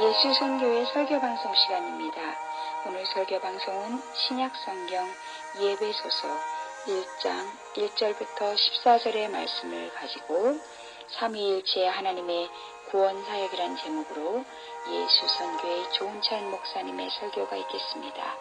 예수선교회 설교방송 시간입니다. 오늘 설교방송은 신약성경 예배소서 1장 1절부터 14절의 말씀을 가지고 삼위일체 하나님의 구원사역이란 제목으로 예수선교회 조은찬 목사님의 설교가 있겠습니다.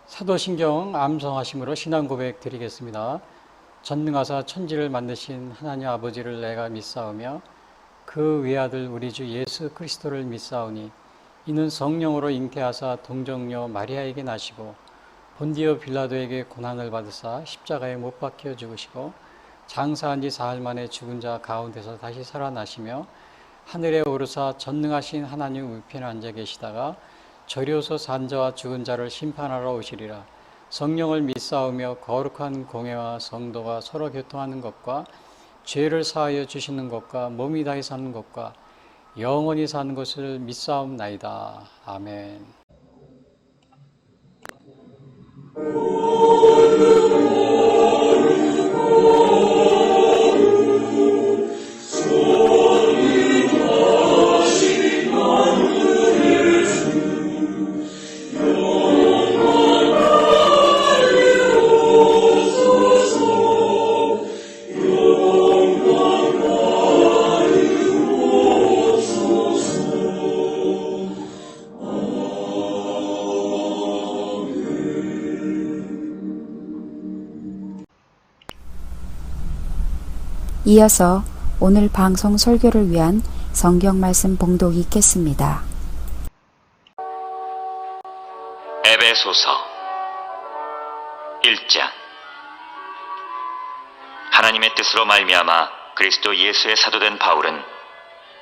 사도신경 암송하심으로 신앙 고백 드리겠습니다. 전능하사 천지를 만드신 하나님 아버지를 내가 믿사오며 그 외아들 우리 주 예수 그리스도를 믿사오니 이는 성령으로 잉태하사 동정녀 마리아에게 나시고 본디오 빌라도에게 고난을 받으사 십자가에 못 박혀 죽으시고 장사한 지 사흘 만에 죽은 자 가운데서 다시 살아나시며 하늘에 오르사 전능하신 하나님 우편에 앉아 계시다가 저리오서 산 자와 죽은 자를 심판하러 오시리라. 성령을 믿사오며 거룩한 공회와 성도가 서로 교통하는 것과 죄를 사하여 주시는 것과 몸이 다히 사는 것과 영원히 사는 것을 믿사옵나이다. 아멘. 이어서 오늘 방송 설교를 위한 성경 말씀 봉독이 있겠습니다. 에베소서 1장. 하나님의 뜻으로 말미암아 그리스도 예수의 사도된 바울은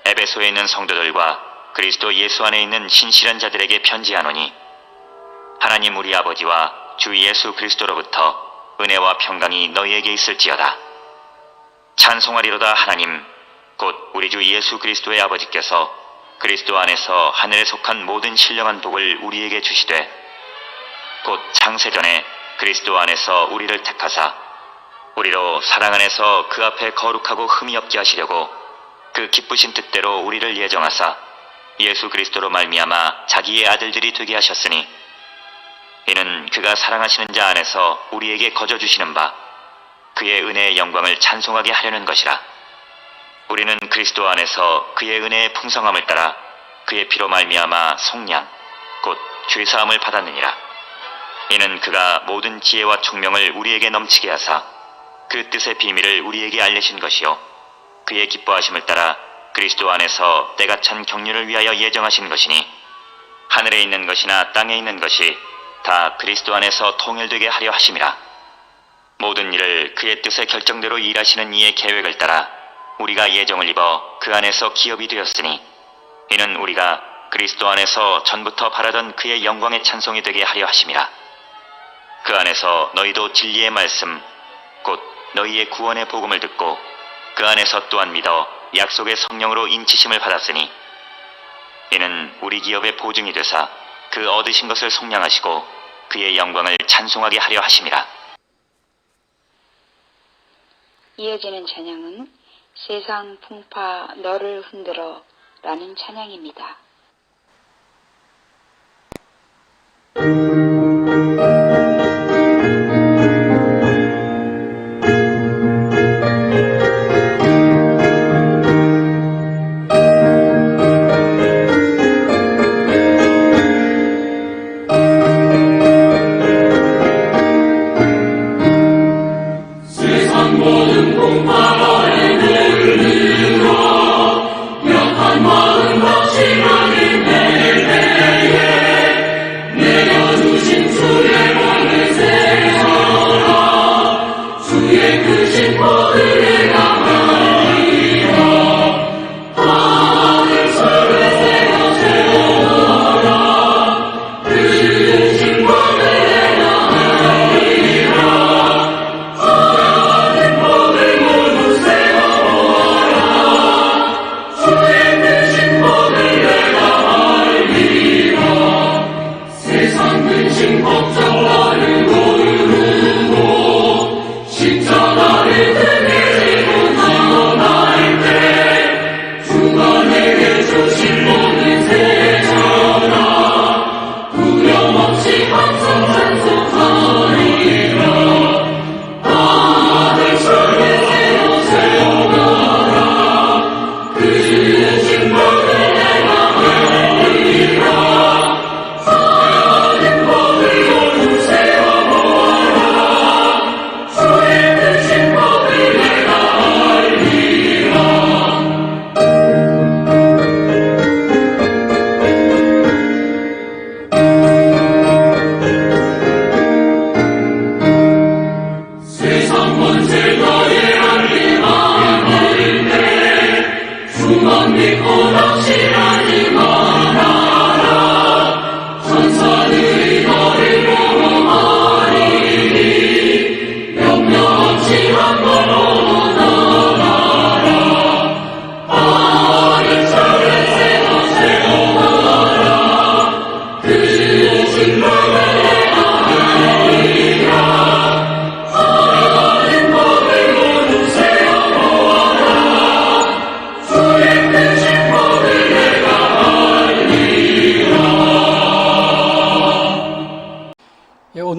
에베소에 있는 성도들과 그리스도 예수 안에 있는 신실한 자들에게 편지하노니, 하나님 우리 아버지와 주 예수 그리스도로부터 은혜와 평강이 너희에게 있을지어다. 찬송하리로다. 하나님 곧 우리 주 예수 그리스도의 아버지께서 그리스도 안에서 하늘에 속한 모든 신령한 복을 우리에게 주시되, 곧 창세전에 그리스도 안에서 우리를 택하사 우리로 사랑 안에서 그 앞에 거룩하고 흠이 없게 하시려고 그 기쁘신 뜻대로 우리를 예정하사 예수 그리스도로 말미암아 자기의 아들들이 되게 하셨으니, 이는 그가 사랑하시는 자 안에서 우리에게 거저 주시는 바 그의 은혜의 영광을 찬송하게 하려는 것이라. 우리는 그리스도 안에서 그의 은혜의 풍성함을 따라 그의 피로 말미암아 속량 곧 죄사함을 받았느니라. 이는 그가 모든 지혜와 총명을 우리에게 넘치게 하사 그 뜻의 비밀을 우리에게 알리신 것이요 그의 기뻐하심을 따라 그리스도 안에서 때가 찬 경륜을 위하여 예정하신 것이니, 하늘에 있는 것이나 땅에 있는 것이 다 그리스도 안에서 통일되게 하려 하심이라. 모든 일을 그의 뜻의 결정대로 일하시는 이의 계획을 따라 우리가 예정을 입어 그 안에서 기업이 되었으니, 이는 우리가 그리스도 안에서 전부터 바라던 그의 영광의 찬송이 되게 하려 하심이라. 그 안에서 너희도 진리의 말씀 곧 너희의 구원의 복음을 듣고 그 안에서 또한 믿어 약속의 성령으로 인치심을 받았으니, 이는 우리 기업의 보증이 되사 그 얻으신 것을 속량하시고 그의 영광을 찬송하게 하려 하심이라. 이어지는 찬양은 세상 풍파 너를 흔들어 라는 찬양입니다.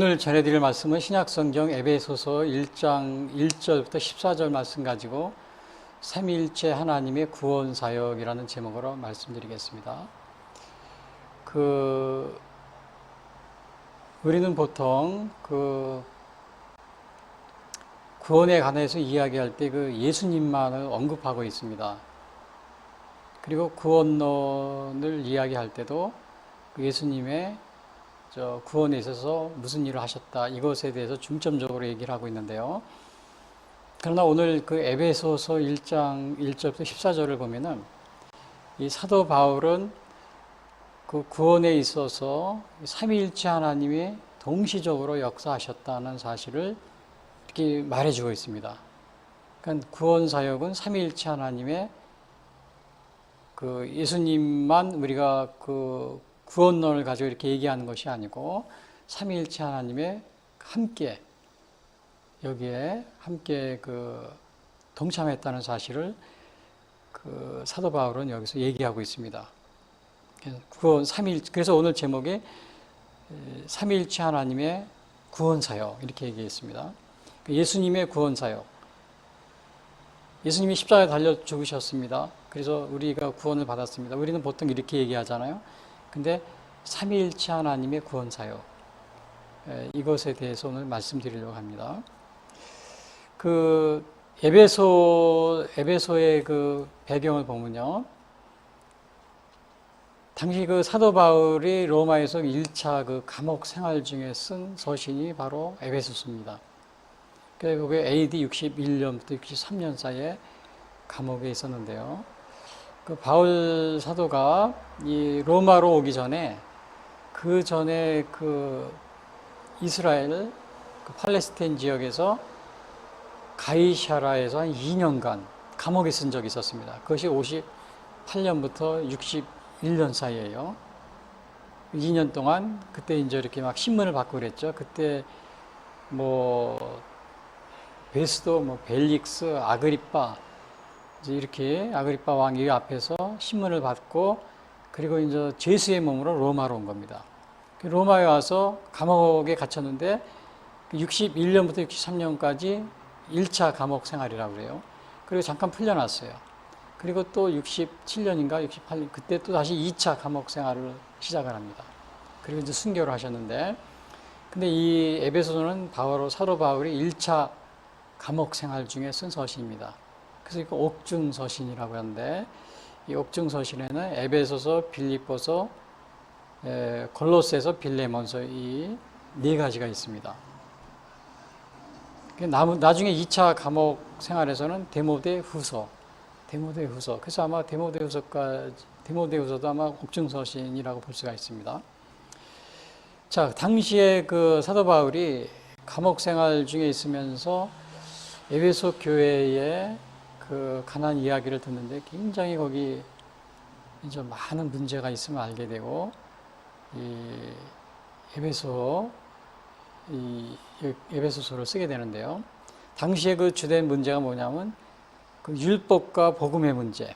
오늘 전해드릴 말씀은 신약성경 에베소서 1장 1절부터 14절 말씀 가지고 삼위일체 하나님의 구원사역이라는 제목으로 말씀드리겠습니다. 우리는 보통 구원에 관해서 이야기할 때 예수님만을 언급하고 있습니다. 그리고 구원론을 이야기할 때도 예수님의 구원에 있어서 무슨 일을 하셨다, 이것에 대해서 중점적으로 얘기를 하고 있는데요. 그러나 오늘 에베소서 1장 1절부터 14절을 보면은 이 사도 바울은 구원에 있어서 삼위일체 하나님이 동시적으로 역사하셨다는 사실을 이렇게 말해주고 있습니다. 그러니까 구원 사역은 삼위일체 하나님의 예수님만 우리가 구원론을 가지고 이렇게 얘기하는 것이 아니고 삼위일체 하나님의 함께 여기에 함께 동참했다는 사실을 사도 바울은 여기서 얘기하고 있습니다. 그래서 오늘 제목이 삼위일체 하나님의 구원사역 이렇게 얘기했습니다. 예수님의 구원사역. 예수님이 십자가에 달려 죽으셨습니다. 그래서 우리가 구원을 받았습니다. 우리는 보통 이렇게 얘기하잖아요. 근데 삼위일체 하나님의 구원사역, 이것에 대해서 오늘 말씀드리려고 합니다. 에베소의 배경을 보면요, 당시 사도 바울이 로마에서 1차 감옥 생활 중에 쓴 서신이 바로 에베소서입니다. 그게 AD 61년부터 63년 사이에 감옥에 있었는데요. 바울 사도가 이 로마로 오기 전에 이스라엘 팔레스타인 지역에서 가이샤라에서 한 2년간 감옥에 쓴 적이 있었습니다. 그것이 58년부터 61년 사이에요. 2년 동안 그때 이제 이렇게 막 신문을 받고 그랬죠. 그때 베스도, 벨릭스, 아그리빠, 이제 이렇게 아그리빠 왕이 앞에서 신문을 받고, 그리고 이제 죄수의 몸으로 로마로 온 겁니다. 로마에 와서 감옥에 gat혔는데 61년부터 63년까지 1차 감옥 생활이라고 그래요. 그리고 잠깐 풀려났어요. 그리고 또 67년인가 68년 그때 또 다시 2차 감옥 생활을 시작을 합니다. 그리고 이제 순교를 하셨는데, 근데 이 에베소서는 사도 바울이 1차 감옥 생활 중에 쓴 서신입니다. 그래서 이거 옥중 서신이라고 하는데, 이 옥중 서신에는 에베소서, 빌립보서, 골로새서, 빌레몬서 이 네 가지가 있습니다. 나중에 2차 감옥 생활에서는 데모데후서. 그래서 아마 데모데후서도 아마 옥중서신이라고 볼 수가 있습니다. 자, 당시에 사도 바울이 감옥 생활 중에 있으면서 에베소 교회의 가난 이야기를 듣는데 굉장히 거기 이제 많은 문제가 있음을 알게 되고, 이 에베소서를 쓰게 되는데요. 당시에 주된 문제가 뭐냐면 율법과 복음의 문제.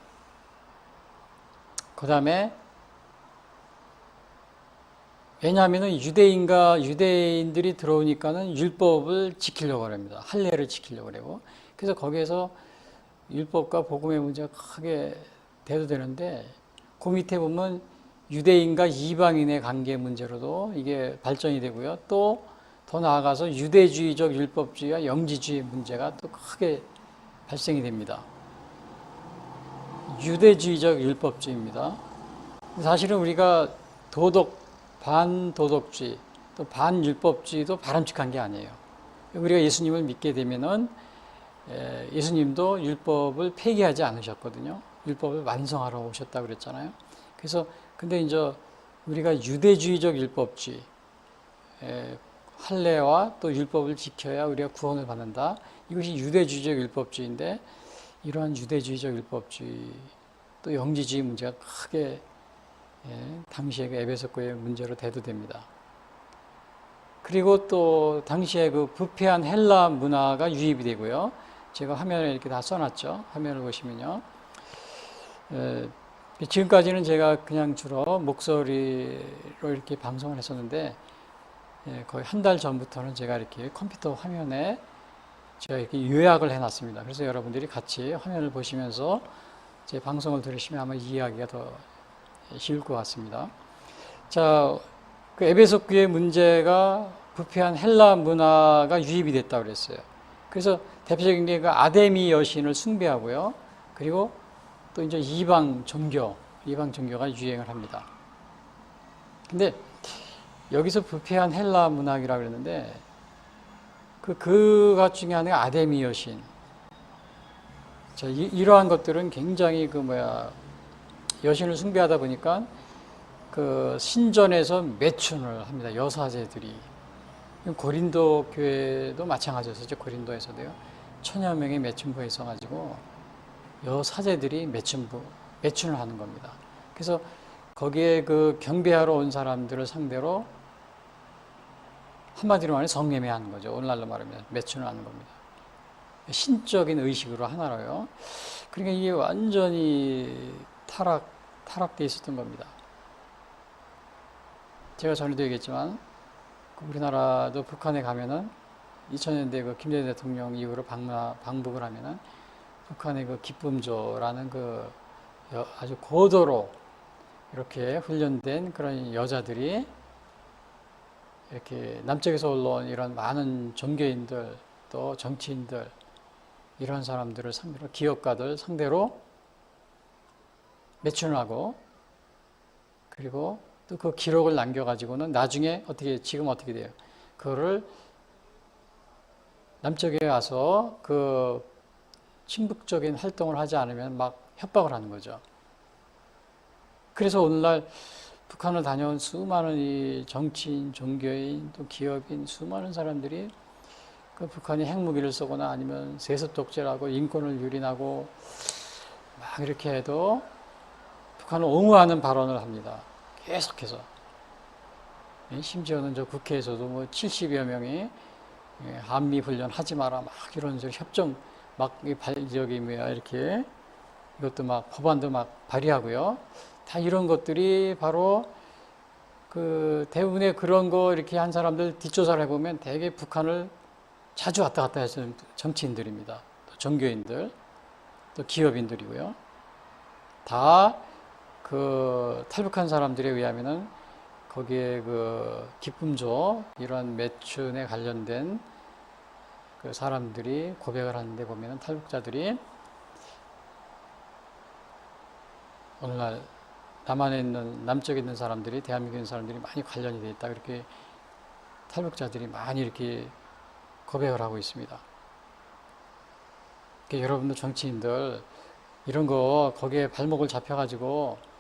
그 다음에 왜냐하면 유대인들이 들어오니까는 율법을 지키려고 합니다. 할례를 지키려고 그러고. 그래서 거기에서 율법과 복음의 문제가 크게 대두되는데, 그 밑에 보면 유대인과 이방인의 관계 문제로도 이게 발전이 되고요. 또 더 나아가서 유대주의적 율법주의와 영지주의 문제가 또 크게 발생이 됩니다. 유대주의적 율법주의입니다. 사실은 우리가 반도덕주의, 또 반율법주의도 바람직한 게 아니에요. 우리가 예수님을 믿게 되면은 예수님도 율법을 폐기하지 않으셨거든요. 율법을 완성하러 오셨다고 그랬잖아요. 그래서 근데 이제 우리가 유대주의적 율법주의, 할례와 또 율법을 지켜야 우리가 구원을 받는다. 이것이 유대주의적 율법주의인데, 이러한 유대주의적 율법주의 또 영지주의 문제가 크게 당시에 에베소 교회의 문제로 대두됩니다. 그리고 또 당시에 부패한 헬라 문화가 유입이 되고요. 제가 화면에 이렇게 다 써놨죠. 화면을 보시면요. 지금까지는 제가 그냥 주로 목소리로 이렇게 방송을 했었는데, 거의 한 달 전부터는 제가 이렇게 컴퓨터 화면에 제가 이렇게 요약을 해놨습니다. 그래서 여러분들이 같이 화면을 보시면서 제 방송을 들으시면 아마 이해하기가 더 쉬울 것 같습니다. 자, 그 에베소 교회 문제가 부패한 헬라 문화가 유입이 됐다고 그랬어요. 그래서 대표적인 게 그 아데미 여신을 숭배하고요. 그리고 또 이제 이방 종교가 유행을 합니다. 근데 여기서 부패한 헬라 문학이라고 그랬는데 그것 중에 하나가 아데미 여신. 자, 이러한 것들은 굉장히 여신을 숭배하다 보니까 그 신전에서 매춘을 합니다. 여사제들이. 고린도 교회도 마찬가지였었죠. 고린도에서도요. 1000여 명의 매춘부가 있어가지고 여사제들이 매춘을 하는 겁니다. 그래서 거기에 그 경배하러 온 사람들을 상대로 한마디로 말하면 성매매하는 거죠. 오늘날로 말하면 매춘을 하는 겁니다. 신적인 의식으로 하나로요. 그러니까 이게 완전히 타락되어 있었던 겁니다. 제가 전에도 얘기했지만 우리나라도 북한에 가면은 2000년대 그 김대중 대통령 이후로 방북을 하면은 북한의 그 기쁨조라는 그 아주 고도로 이렇게 훈련된 그런 여자들이 이렇게 남쪽에서 올라온 이런 많은 종교인들 또 정치인들 이런 사람들을 상대로 기업가들 상대로 매춘을 하고 그리고 또 그 기록을 남겨가지고는 나중에 지금 어떻게 돼요? 그거를 남쪽에 와서 그 친북적인 활동을 하지 않으면 막 협박을 하는 거죠. 그래서 오늘날 북한을 다녀온 수많은 이 정치인, 종교인, 또 기업인 수많은 사람들이 그 북한이 핵무기를 쏘거나 아니면 세습 독재라고 인권을 유린하고 막 이렇게 해도 북한을 옹호하는 발언을 합니다. 계속해서. 심지어는 저 국회에서도 뭐 70여 명이 한미 훈련 하지 마라 막 이런 협정 이렇게 이것도 막 법안도 막 발의하고요. 다 이런 것들이 바로 그 대부분의 그런 거 이렇게 한 사람들 뒷조사를 해보면 대개 북한을 자주 왔다 갔다 하시는 정치인들입니다. 또 종교인들, 또 기업인들이고요. 다 그 탈북한 사람들에 의하면은 거기에 그 기쁨조 이런 매춘에 관련된 그 사람들이 고백을 하는데 보면은 탈북자들이 오늘날 남쪽에 있는 사람들이 대한민국에 있는 사람들이 많이 관련이 되어 있다. 그렇게 탈북자들이 많이 이렇게 고백을 하고 있습니다. 그러니까 여러분들 정치인들 이런 거 거기에 발목을 잡혀가지고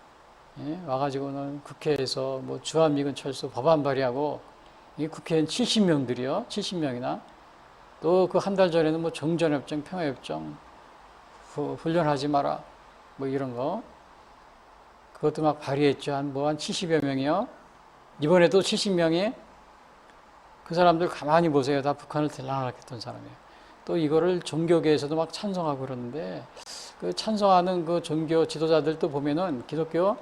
와가지고는 국회에서 뭐 주한미군 철수 법안 발의하고 이 국회의원 70명들이요. 70명이나 또 그 한 달 전에는 뭐 정전협정, 평화협정 훈련하지 마라 뭐 이런 거 그것도 막 발의했죠. 한 70여 명이요. 이번에도 70명이 그 사람들 가만히 보세요. 다 북한을 들락날락했던 사람이에요. 또 이거를 종교계에서도 막 찬성하고 그러는데 그 찬성하는 그 종교 지도자들도 보면은 기독교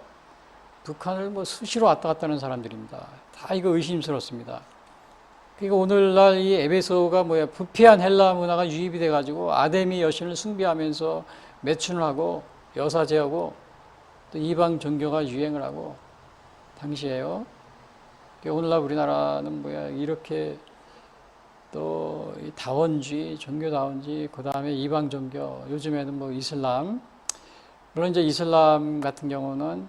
북한을 뭐 수시로 왔다 갔다 하는 사람들입니다. 다 이거 의심스럽습니다. 그러니까 오늘날 이 에베소가 부패한 헬라 문화가 유입이 돼가지고 아데미 여신을 숭배하면서 매춘을 하고 여사제하고 또 이방 종교가 유행을 하고 당시에요. 오늘날 우리나라는 이렇게 또 이 다원주의, 종교다원주의, 그 다음에 이방 종교, 요즘에는 뭐 이슬람. 물론 이제 이슬람 같은 경우는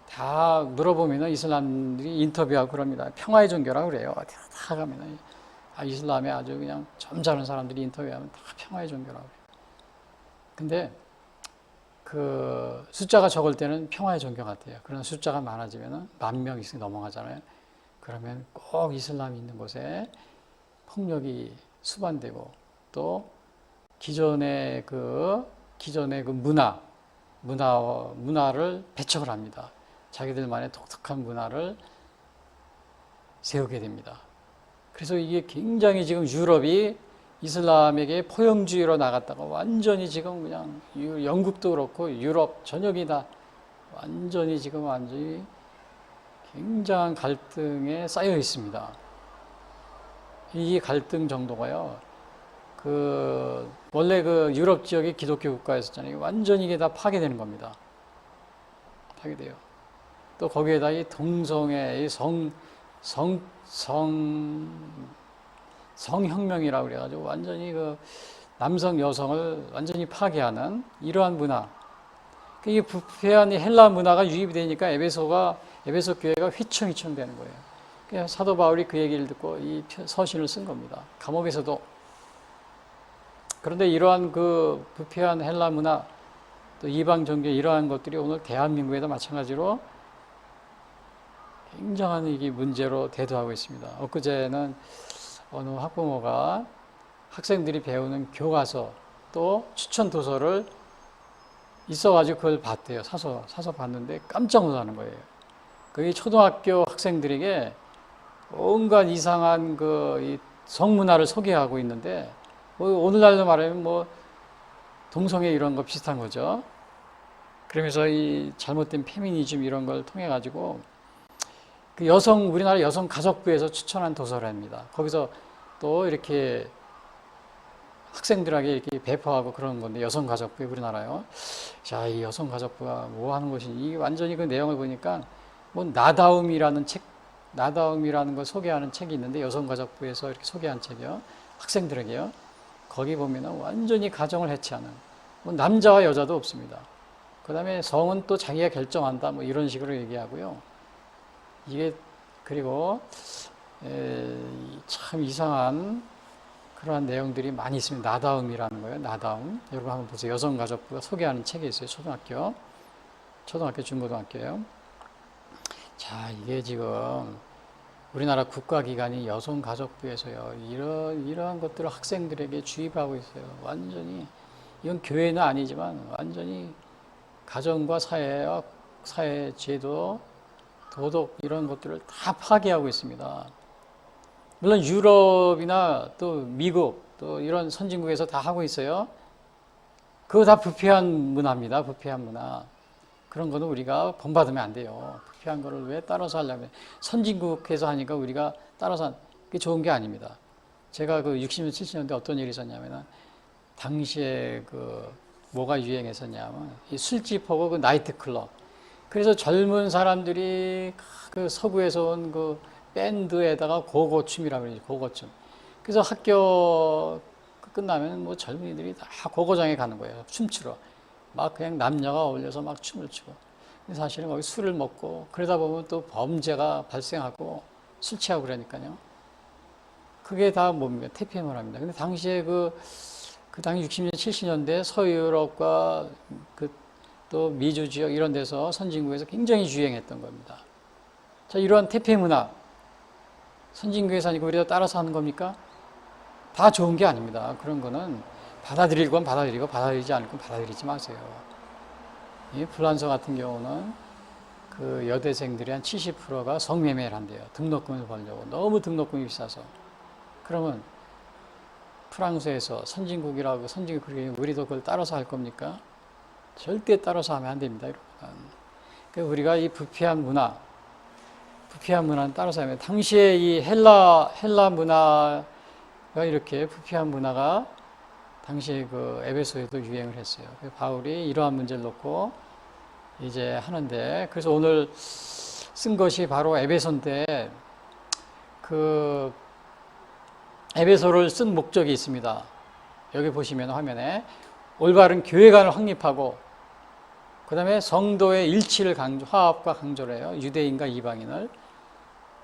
다 물어보면은 이슬람들이 인터뷰하고 그럽니다. 평화의 종교라고 그래요. 다 가면은 이슬람에 아주 그냥 점잖은 사람들이 인터뷰하면 다 평화의 종교라고 그래요. 근데 그 숫자가 적을 때는 평화의 종교 같아요. 그러나 숫자가 많아지면은 10,000명이 넘어가잖아요. 그러면 꼭 이슬람이 있는 곳에 폭력이 수반되고 또 기존의 그 문화를 배척을 합니다. 자기들만의 독특한 문화를 세우게 됩니다. 그래서 이게 굉장히 지금 유럽이 이슬람에게 포용주의로 나갔다가 완전히 지금 그냥 영국도 그렇고 유럽 전역이 다 완전히 굉장한 갈등에 쌓여 있습니다. 이 갈등 정도가요. 원래 유럽 지역의 기독교 국가였었잖아요. 완전히 이게 다 파괴되는 겁니다. 파괴돼요. 또 거기에다 이 동성애, 이 성혁명이라고 그래가지고 완전히 남성, 여성을 완전히 파괴하는 이러한 문화. 이 부패한 헬라 문화가 유입이 되니까 에베소 교회가 휘청휘청 되는 거예요. 그래서 사도 바울이 그 얘기를 듣고 이 서신을 쓴 겁니다. 감옥에서도. 그런데 이러한 부패한 헬라 문화, 또 이방 종교 이러한 것들이 오늘 대한민국에도 마찬가지로 굉장한 이게 문제로 대두하고 있습니다. 엊그제는 어느 학부모가 학생들이 배우는 교과서 또 추천 도서를 있어가지고 그걸 봤대요. 사서 봤는데 깜짝 놀라는 거예요. 그게 초등학교 학생들에게 온갖 이상한 이 성문화를 소개하고 있는데, 오늘날로 말하면 동성애 이런 거 비슷한 거죠. 그러면서 이 잘못된 페미니즘 이런 걸 통해 가지고 우리나라 여성가족부에서 추천한 도서랍니다. 거기서 또 이렇게 학생들에게 이렇게 배포하고 그러는 건데, 여성가족부 우리나라요. 자, 이 여성가족부가 뭐 하는 것인지, 이게 완전히 그 내용을 보니까 나다움이라는 걸 소개하는 책이 있는데, 여성가족부에서 이렇게 소개한 책이요. 학생들에게요. 거기 보면은 완전히 가정을 해체하는, 남자와 여자도 없습니다. 그 다음에 성은 또 자기가 결정한다, 이런 식으로 얘기하고요. 이게, 그리고, 참 이상한 그러한 내용들이 많이 있습니다. 나다움이라는 거예요. 나다움. 여러분 한번 보세요. 여성가족부가 소개하는 책이 있어요. 초등학교, 중고등학교예요. 자, 이게 지금 우리나라 국가기관이 여성가족부에서요. 이러한 것들을 학생들에게 주입하고 있어요. 완전히. 이건 교회는 아니지만 완전히 가정과 사회 제도, 도덕 이런 것들을 다 파괴하고 있습니다. 물론 유럽이나 또 미국 또 이런 선진국에서 다 하고 있어요. 그거 다 부패한 문화입니다. 부패한 문화. 그런 거는 우리가 본받으면 안 돼요. 부패한 거를 왜 따라서 하려면, 선진국에서 하니까 우리가 따라서 그게 좋은 게 아닙니다. 제가 60년, 70년대 어떤 일이 있었냐면은, 당시에 뭐가 유행했었냐면, 이 술집하고 나이트클럽. 그래서 젊은 사람들이 서구에서 온 밴드에다가 고고춤이라고 그러죠. 고고춤. 그래서 학교 끝나면 젊은이들이 다 고고장에 가는 거예요. 춤추러. 막 그냥 남녀가 어울려서 막 춤을 추고. 사실은 거기 술을 먹고, 그러다 보면 또 범죄가 발생하고, 술 취하고 그러니까요. 그게 다 뭡니까? 태폐 문화입니다. 근데 당시에 당시 60년, 70년대 서유럽과 또 미주 지역 이런 데서 선진국에서 굉장히 유행했던 겁니다. 자, 이러한 태폐 문화, 선진국에서 하니까 우리가 따라서 하는 겁니까? 다 좋은 게 아닙니다. 그런 거는 받아들일 건 받아들이고, 받아들이지 않을 건 받아들이지 마세요. 이 프랑스 같은 경우는 여대생들이 한 70%가 성매매를 한대요. 등록금을 벌려고. 너무 등록금이 비싸서. 그러면 프랑스에서 선진국이라고, 선진국 우리도 그걸 따라서 할 겁니까? 절대 따라서 하면 안 됩니다. 그러니까 우리가 이 부패한 문화는 따라서 하면, 당시에 이 헬라 문화가 이렇게 부패한 문화가 당시에 에베소에도 유행을 했어요. 바울이 이러한 문제를 놓고 이제 하는데, 그래서 오늘 쓴 것이 바로 에베소인데, 에베소를 쓴 목적이 있습니다. 여기 보시면 화면에 올바른 교회관을 확립하고, 그 다음에 성도의 일치를 화합과 강조를 해요. 유대인과 이방인을.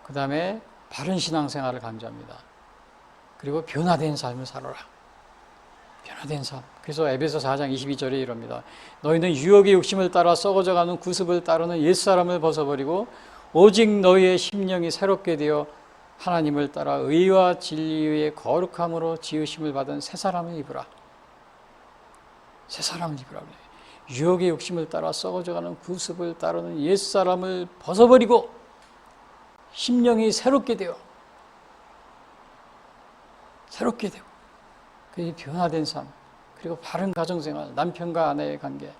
그 다음에 바른 신앙생활을 강조합니다. 그리고 변화된 삶을 살아라. 변화된 삶. 그래서 에베소 4장 22절에 이럽니다. 너희는 유혹의 욕심을 따라 썩어져가는 구습을 따르는 옛사람을 벗어버리고, 오직 너희의 심령이 새롭게 되어 하나님을 따라 의와 진리의 거룩함으로 지으심을 받은 새 사람을 입으라. 새 사람을 입으라. 유혹의 욕심을 따라 썩어져가는 구습을 따르는 옛사람을 벗어버리고 심령이 새롭게 되어 그 변화된 삶, 그리고 바른 가정생활, 남편과 아내의 관계,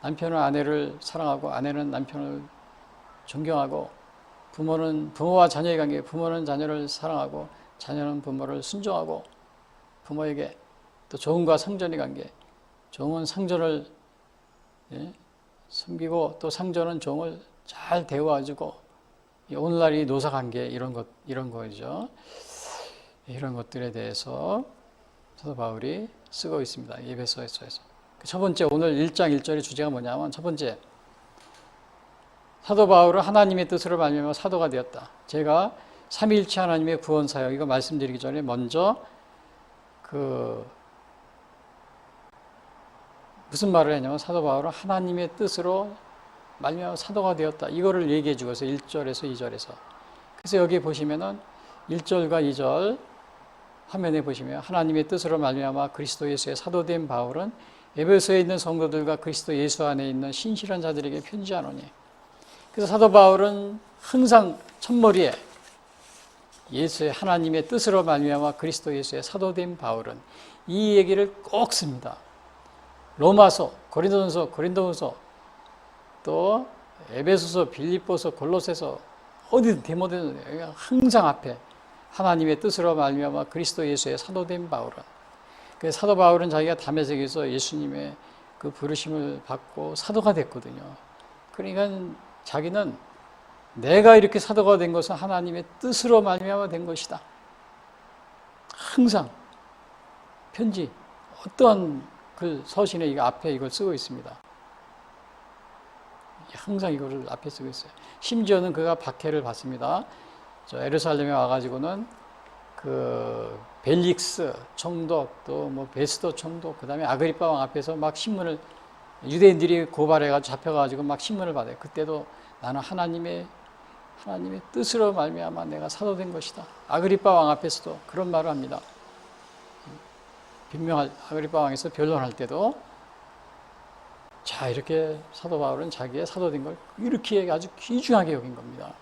남편은 아내를 사랑하고 아내는 남편을 존경하고, 부모와 자녀의 관계, 부모는 자녀를 사랑하고 자녀는 부모를 순종하고 부모에게 또 종과 상전의 관계, 종은 상전을 섬기고 또 상전은 종을 잘 대우해주고 오늘날 이 노사관계 이런 거죠. 이런 것들에 대해서 사도 바울이 쓰고 있습니다. 에베소서에서. 첫 번째 오늘 1장 1절의 주제가 뭐냐면 첫 번째 사도 바울은 하나님의 뜻으로 말미암아 사도가 되었다. 제가 삼위일체 하나님의 구원 사역 이거 말씀드리기 전에 먼저 무슨 말을 했냐면 사도 바울은 하나님의 뜻으로 말미암아 사도가 되었다. 이거를 얘기해 주고서 1절에서 2절에서. 그래서 여기 보시면은 1절과 2절 화면에 보시면 하나님의 뜻으로 말미암아 그리스도 예수의 사도된 바울은 에베소에 있는 성도들과 그리스도 예수 안에 있는 신실한 자들에게 편지하노니. 그래서 사도 바울은 항상 첫머리에 예수의 하나님의 뜻으로 말미암아 그리스도 예수의 사도된 바울은 이 얘기를 꼭 씁니다. 로마서, 고린도전서, 또 에베소서, 빌립보서, 골로새서 어디든 디모데는 항상 앞에 하나님의 뜻으로 말미암아 그리스도 예수의 사도된 바울은. 그래서 사도 바울은 자기가 다메섹에서 예수님의 그 부르심을 받고 사도가 됐거든요. 그러니까 자기는 내가 이렇게 사도가 된 것은 하나님의 뜻으로 말미암아 된 것이다. 항상 편지 어떠한 그 서신에 이거 앞에 이걸 쓰고 있습니다. 항상 이거를 앞에 쓰고 있어요. 심지어는 그가 박해를 받습니다. 저 예루살렘에 와가지고는 그 벨릭스 총독 또 뭐 베스도 총독 그다음에 아그리파 왕 앞에서 막 신문을 유대인들이 고발해가지고 잡혀가지고 막 신문을 받아요. 그때도 나는 하나님의 뜻으로 말미암아 내가 사도된 것이다. 아그리파 왕 앞에서도 그런 말을 합니다. 아그리파 왕에서 변론할 때도 자 이렇게 사도 바울은 자기의 사도된 걸 이렇게 아주 귀중하게 여긴 겁니다.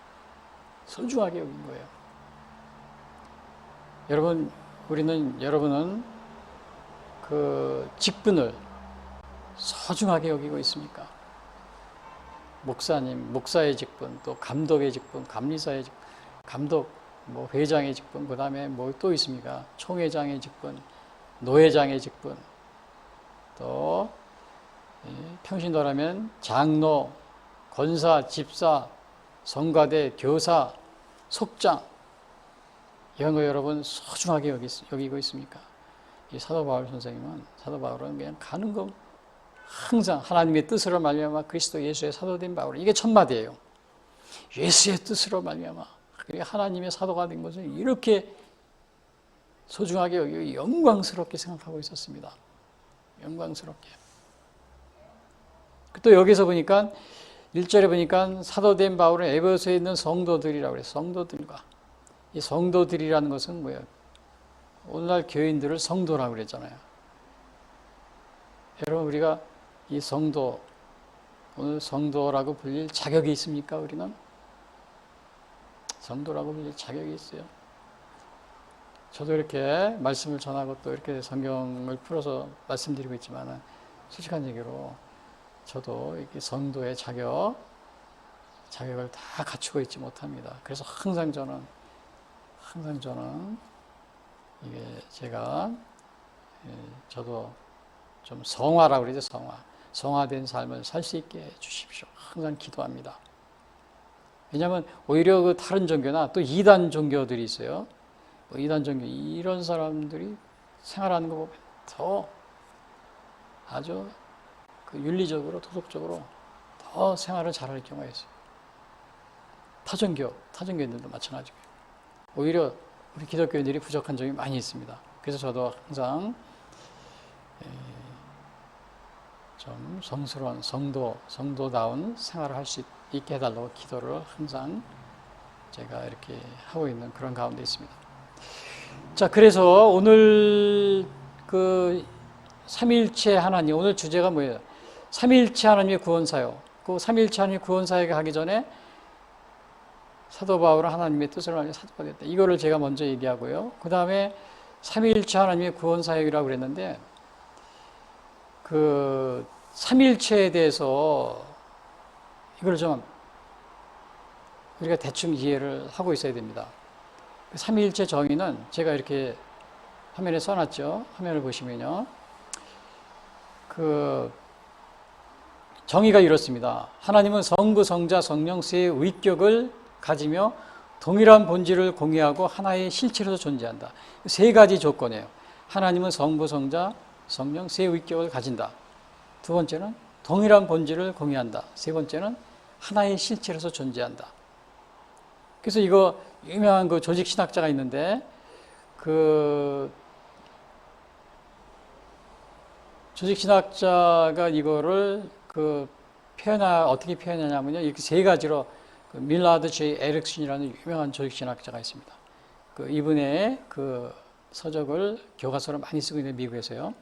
소중하게 여긴 거예요. 여러분은 그 직분을 소중하게 여기고 있습니까? 목사의 직분, 또 감독의 직분, 감리사의 직분, 감독, 뭐 회장의 직분, 그 다음에 뭐 또 있습니까? 총회장의 직분, 노회장의 직분, 또 평신도라면 장로, 권사, 집사, 성가대, 교사, 속장 이런 거 여러분 소중하게 여기고 있습니까? 이 사도 바울은 그냥 가는 거 항상 하나님의 뜻으로 말미암아 그리스도 예수의 사도된 바울 이게 첫 마디예요. 예수의 뜻으로 말미암아 하나님의 사도가 된 것을 이렇게 소중하게 여기고 영광스럽게 생각하고 있었습니다. 영광스럽게. 또 여기서 보니까 1절에 보니까 사도된 바울은 에베소에 있는 성도들이라고 그래요. 성도들과. 이 성도들이라는 것은 뭐예요? 오늘날 교인들을 성도라고 그랬잖아요. 여러분 우리가 이 성도, 오늘 성도라고 불릴 자격이 있습니까? 우리는? 성도라고 불릴 자격이 있어요. 저도 이렇게 말씀을 전하고 또 이렇게 성경을 풀어서 말씀드리고 있지만 솔직한 얘기로 저도 이렇게 성도의 자격을 다 갖추고 있지 못합니다. 그래서 항상 저는 이게 저도 좀 성화라고 그러죠. 성화된 삶을 살 수 있게 해주십시오. 항상 기도합니다. 왜냐하면 오히려 그 다른 종교나 또 이단 종교들이 있어요. 이단 종교 이런 사람들이 생활하는 거 보면 더 아주 그 윤리적으로 도덕적으로 더 생활을 잘할 경우가 있어요. 타종교인들도 마찬가지고요. 오히려 우리 기독교인들이 부족한 점이 많이 있습니다. 그래서 저도 항상 좀 성스러운 성도다운 생활을 할 수 있게 해달라고 기도를 항상 제가 이렇게 하고 있는 그런 가운데 있습니다. 자, 그래서 오늘 그 삼위일체 하나님, 오늘 주제가 뭐예요? 삼위일체 하나님의 구원사역. 그 삼위일체 하나님의 구원사역에 하기 전에 사도 바울은 하나님의 뜻을 알며 사도가 됐다. 이거를 제가 먼저 얘기하고요. 그 다음에 삼위일체 하나님의 구원사역이라고 그랬는데 그 삼위일체에 대해서 이걸 좀 우리가 대충 이해를 하고 있어야 됩니다. 삼위일체 정의는 제가 이렇게 화면에 써놨죠. 화면을 보시면요. 그 정의가 이렇습니다. 하나님은 성부, 성자, 성령 세의 위격을 가지며 동일한 본질을 공유하고 하나의 실체로서 존재한다. 세 가지 조건이에요. 하나님은 성부, 성자, 성령 세의 위격을 가진다. 두 번째는 동일한 본질을 공유한다. 세 번째는 하나의 실체로서 존재한다. 그래서 이거 유명한 그 조직 신학자가 있는데 그 조직 신학자가 이거를 어떻게 표현하냐면요. 이렇게 세 가지로 그 밀라드 J. 에릭슨이라는 유명한 조직 신학자가 있습니다. 그 이분의 그 서적을 교과서로 많이 쓰고 있는 미국에서요.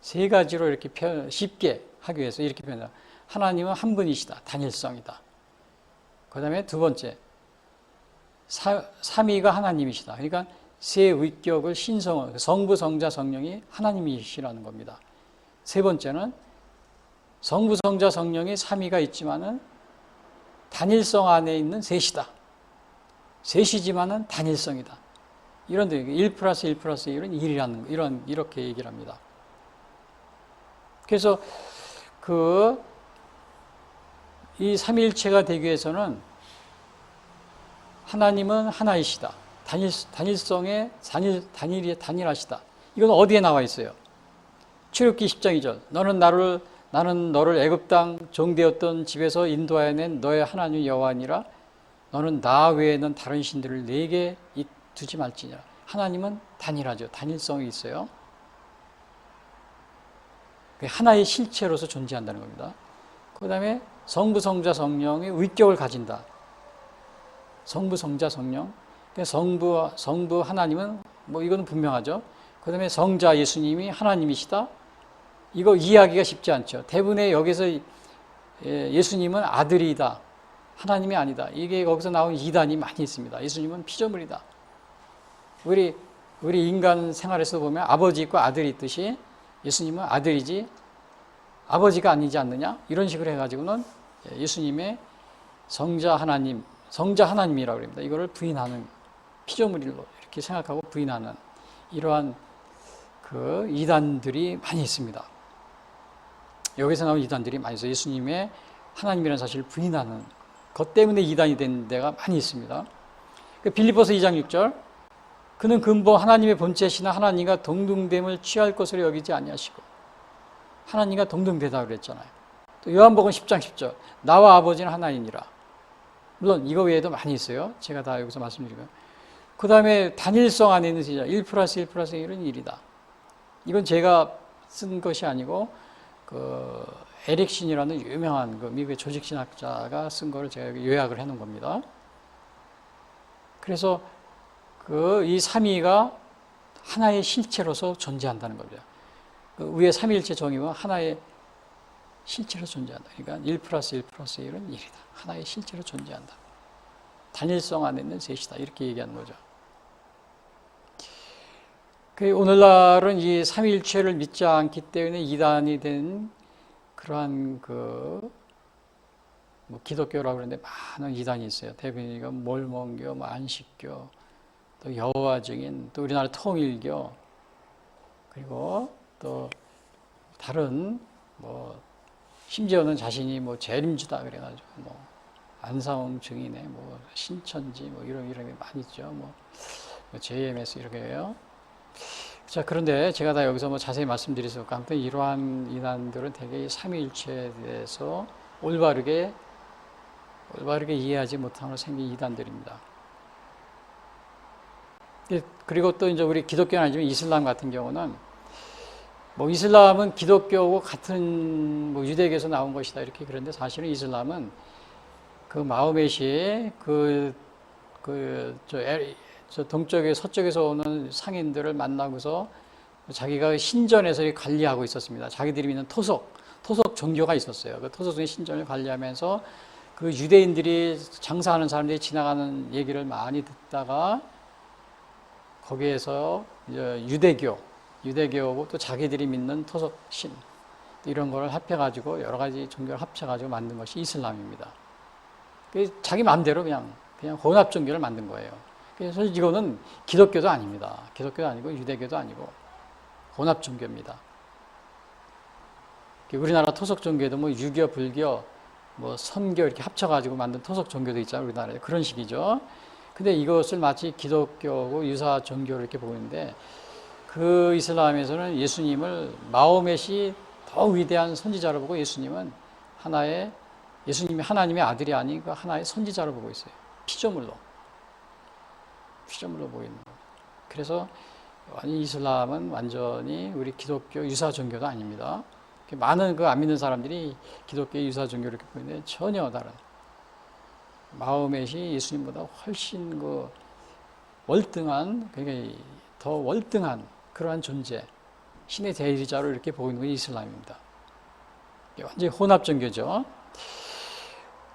세 가지로 이렇게 쉽게 하기 위해서 이렇게 표현합니다. 하나님은 한 분이시다. 단일성이다. 그 다음에 두 번째, 삼위가 하나님이시다. 그러니까 세 위격을 신성을, 성부, 성자, 성령이 하나님이시라는 겁니다. 세 번째는 성부, 성자, 성령이 삼위가 있지만은 단일성 안에 있는 셋이다. 셋이지만은 단일성이다. 이런 데 1 플러스 1 플러스 1은 1이라는 이렇게 얘기를 합니다. 그래서 이 삼위일체가 되기 위해서는 하나님은 하나이시다. 단일성에 단일하시다. 이건 어디에 나와 있어요? 출애굽기 10장 2절. 나는 너를 애굽 땅 종되었던 집에서 인도하여낸 너의 하나님 여호와니라. 너는 나 외에는 다른 신들을 내게 두지 말지니라. 하나님은 단일하죠. 단일성이 있어요. 하나의 실체로서 존재한다는 겁니다. 그 다음에 성부, 성자, 성령의 위격을 가진다. 성부, 성자, 성령. 성부 하나님은 이거는 분명하죠. 그 다음에 성자 예수님이 하나님이시다. 이거 이해하기가 쉽지 않죠. 대부분의 여기서 예수님은 아들이다. 하나님이 아니다. 이게 거기서 나온 이단이 많이 있습니다. 예수님은 피조물이다. 우리 인간 생활에서 보면 아버지 있고 아들이 있듯이 예수님은 아들이지 아버지가 아니지 않느냐? 이런 식으로 해가지고는 예수님의 성자 하나님이라고 합니다. 이거를 부인하는 피조물로 이렇게 생각하고 부인하는 이러한 그 이단들이 많이 있습니다. 여기서 나온 이단들이 많이 있어요. 예수님의 하나님이라는 사실을 부인하는 것 때문에 이단이 된 데가 많이 있습니다. 빌립보서 2장 6절 그는 근본 하나님의 본체시나 하나님과 동등됨을 취할 것으로 여기지 아니하시고 하나님과 동등되다 그랬잖아요. 또 요한복음 10장 10절 나와 아버지는 하나이니라. 물론 이거 외에도 많이 있어요. 제가 다 여기서 말씀드리고요. 그 다음에 단일성 안에 있는 진짜 1 플러스 1 플러스 1은 1이다. 이건 제가 쓴 것이 아니고 에릭슨이라는 유명한 미국의 조직신학자가 쓴 거를 제가 요약을 해놓은 겁니다. 그래서 이 삼위가 하나의 실체로서 존재한다는 겁니다. 위에 삼위일체 정의와 하나의 실체로 존재한다. 그러니까 1 플러스 1 플러스 1은 1이다. 하나의 실체로 존재한다. 단일성 안에 있는 셋이다. 이렇게 얘기하는 거죠. 오늘날은 이 삼위일체를 믿지 않기 때문에 이단이 된 그러한 기독교라고 그러는데 많은 이단이 있어요. 대부분이가 몰몬교, 안식교, 또 여호와 증인, 또 우리나라 통일교, 그리고 또 다른 심지어는 자신이 재림주다 그래가지고 안상홍 증인의 신천지 이런 이름이 많이 있죠. JMS 이렇게 해요. 자, 그런데 제가 다 여기서 자세히 말씀드릴 수 없고, 아무튼 이러한 이단들은 대개 삼위일체에 대해서 올바르게 이해하지 못함으로 생긴 이단들입니다. 그리고 또 이제 우리 기독교는 아니지만 이슬람 같은 경우는 이슬람은 기독교하고 같은 유대교에서 나온 것이다 이렇게 그런데 사실은 이슬람은 마호메시 저 동쪽에 서쪽에서 오는 상인들을 만나고서 자기가 신전에서 관리하고 있었습니다. 자기들이 믿는 토속 종교가 있었어요. 그 토속의 신전을 관리하면서 그 유대인들이 장사하는 사람들이 지나가는 얘기를 많이 듣다가 거기에서 유대교고 또 자기들이 믿는 토속신 이런 거를 합해가지고 여러 가지 종교를 합쳐가지고 만든 것이 이슬람입니다. 자기 마음대로 그냥 혼합 종교를 만든 거예요. 그래서 이거는 기독교도 아닙니다. 기독교도 아니고 유대교도 아니고 혼합 종교입니다. 우리나라 토속 종교에도 뭐 유교, 불교, 뭐 선교 이렇게 합쳐가지고 만든 토속 종교도 있잖아요. 우리나라에 그런 식이죠. 근데 이것을 마치 기독교하고 유사 종교로 이렇게 보고 있는데 그 이슬람에서는 예수님을 마호멧이 더 위대한 선지자로 보고 예수님이 하나님의 아들이 아닌 그 하나의 선지자로 보고 있어요. 피조물로 보고 있는 거예요. 그래서 이슬람은 완전히 우리 기독교 유사 종교도 아닙니다. 많은 그 안 믿는 사람들이 기독교 유사 종교를 이렇게 보는데 전혀 다른. 마호멧이 예수님보다 훨씬 그 월등한, 굉장히 더 월등한 그러한 존재, 신의 대리자로 이렇게 보고 있는 게 이슬람입니다. 완전히 혼합 종교죠.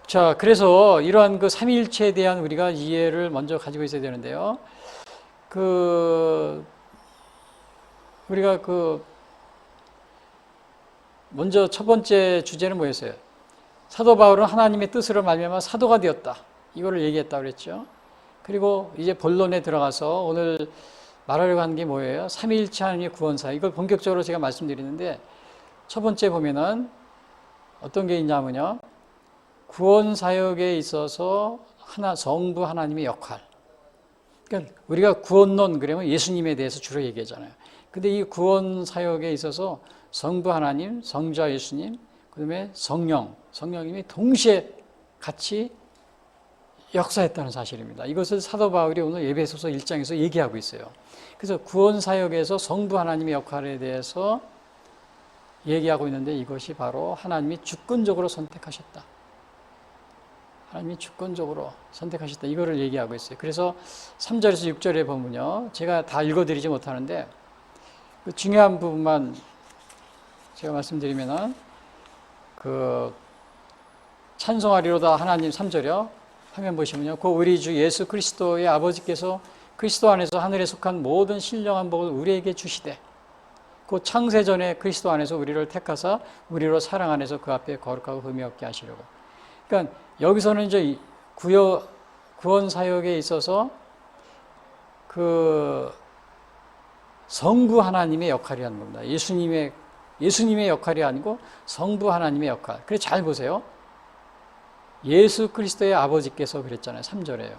자, 그래서 이러한 그 삼위일체에 대한 우리가 이해를 먼저 가지고 있어야 되는데요. 우리가 먼저 첫 번째 주제는 뭐였어요? 사도 바울은 하나님의 뜻으로 말미암아 사도가 되었다. 이거를 얘기했다고 그랬죠. 그리고 이제 본론에 들어가서 오늘 말하려고 하는 게 뭐예요? 삼위일체 하나님의 구원사. 이걸 본격적으로 제가 말씀드리는데 첫 번째 보면은 어떤 게 있냐면요. 구원 사역에 있어서 성부 하나님의 역할. 그러니까 우리가 구원론 그러면 예수님에 대해서 주로 얘기하잖아요. 근데 이 구원 사역에 있어서 성부 하나님, 성자 예수님, 그다음에 성령님이 동시에 같이 역사했다는 사실입니다. 이것을 사도 바울이 오늘 에베소서 1장에서 얘기하고 있어요. 그래서 구원 사역에서 성부 하나님의 역할에 대해서 얘기하고 있는데 이것이 바로 하나님이 주권적으로 선택하셨다. 하나님이 주권적으로 선택하셨다. 이거를 얘기하고 있어요. 그래서 3절에서 6절에 보면요. 제가 다 읽어드리지 못하는데 그 중요한 부분만 제가 말씀드리면은 찬송하리로다 하나님 3절이요. 화면 보시면요. 그 우리 주 예수 그리스도의 아버지께서 그리스도 안에서 하늘에 속한 모든 신령한 복을 우리에게 주시되 그 창세전에 그리스도 안에서 우리를 택하사 우리로 사랑 안에서 그 앞에 거룩하고 흠이 없게 하시려고. 그러니까 여기서는 이제 구원 사역에 있어서 그 성부 하나님의 역할이라는 겁니다. 예수님의 역할이 아니고 성부 하나님의 역할. 그래서 잘 보세요. 예수 그리스도의 아버지께서 그랬잖아요. 3절에요.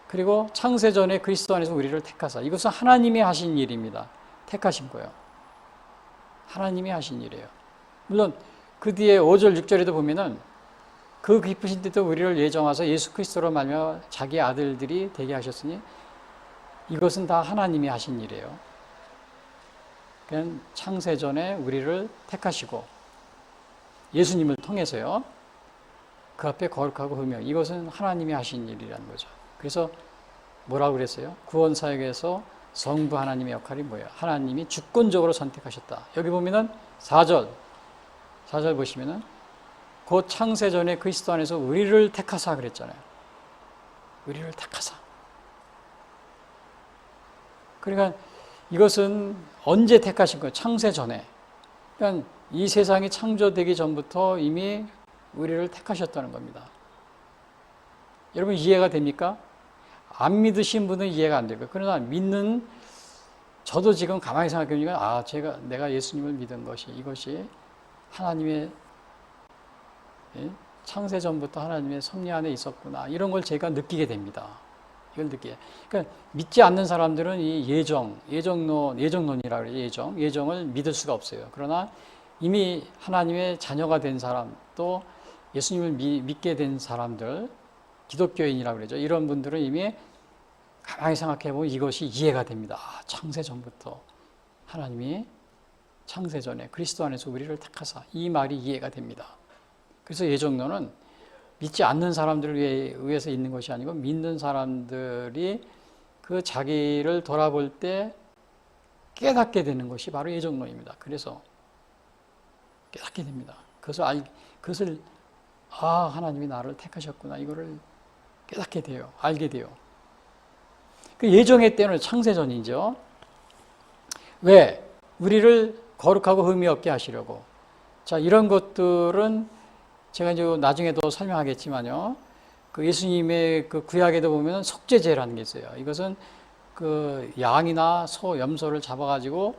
그리고 창세전에 그리스도 안에서 우리를 택하사. 이것은 하나님이 하신 일입니다. 택하신 거예요. 하나님이 하신 일이에요. 물론 그 뒤에 5절, 6절에도 보면은 그 기쁘신 뜻도 우리를 예정하사 예수 그리스도로 말미암아 자기 아들들이 되게 하셨으니 이것은 다 하나님이 하신 일이에요. 그냥 창세전에 우리를 택하시고 예수님을 통해서요. 그 앞에 거룩하고 흠명. 이것은 하나님이 하신 일이라는 거죠. 그래서 뭐라고 그랬어요? 구원 사역에서 성부 하나님의 역할이 뭐예요? 하나님이 주권적으로 선택하셨다. 여기 보면은 4절 보시면은 곧 창세전에 그리스도 안에서 우리를 택하사 그랬잖아요. 우리를 택하사. 그러니까 이것은 언제 택하신 거예요? 창세전에. 그러니까 이 세상이 창조되기 전부터 이미 우리를 택하셨다는 겁니다. 여러분 이해가 됩니까? 안 믿으신 분은 이해가 안 되고요. 그러나 믿는 저도 지금 가만히 생각해 보니까 내가 예수님을 믿은 것이 이것이 하나님의 창세 전부터 하나님의 섭리 안에 있었구나. 이런 걸 제가 느끼게 됩니다. 이걸 느끼게. 그러니까 믿지 않는 사람들은 이 예정론이라고 그래요. 예정을 믿을 수가 없어요. 그러나 이미 하나님의 자녀가 된 사람, 또 예수님을 믿게 된 사람들, 기독교인이라고 그러죠. 이런 분들은 이미 가만히 생각해 보면 이것이 이해가 됩니다. 창세 전부터 하나님이 창세 전에 그리스도 안에서 우리를 택하사. 이 말이 이해가 됩니다. 그래서 예정론은 믿지 않는 사람들을 위해서 있는 것이 아니고 믿는 사람들이 그 자기를 돌아볼 때 깨닫게 되는 것이 바로 예정론입니다. 그래서 깨닫게 됩니다. 그것을 하나님이 나를 택하셨구나. 이거를 깨닫게 돼요. 알게 돼요. 그 예정의 때는 창세전이죠. 왜? 우리를 거룩하고 흠이 없게 하시려고. 자, 이런 것들은 제가 이제 나중에도 설명하겠지만요. 그 예수님의 그 구약에도 보면 속죄제라는 게 있어요. 이것은 그 양이나 소, 염소를 잡아가지고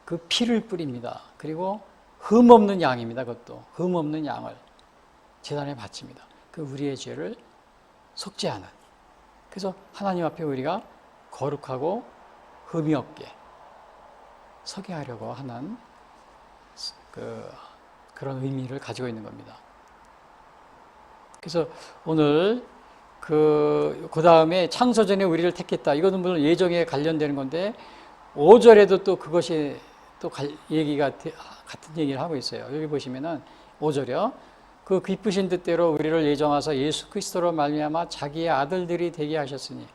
그 피를 뿌립니다. 그리고 흠 없는 양입니다. 그것도 흠 없는 양을 제단에 바칩니다. 그 우리의 죄를 속죄하는. 그래서 하나님 앞에 우리가 거룩하고 흠이 없게 서게 하려고 하는 그런 의미를 가지고 있는 겁니다. 그래서 오늘 그 다음에 창조전에 우리를 택했다. 이거는 물론 예정에 관련되는 건데 5절에도 또 그것이 또 얘기가 같은 얘기를 하고 있어요. 여기 보시면은 5절이요. 그 기쁘신 뜻대로 우리를 예정하사 예수 그리스도로 말미암아 자기의 아들들이 되게 하셨으니.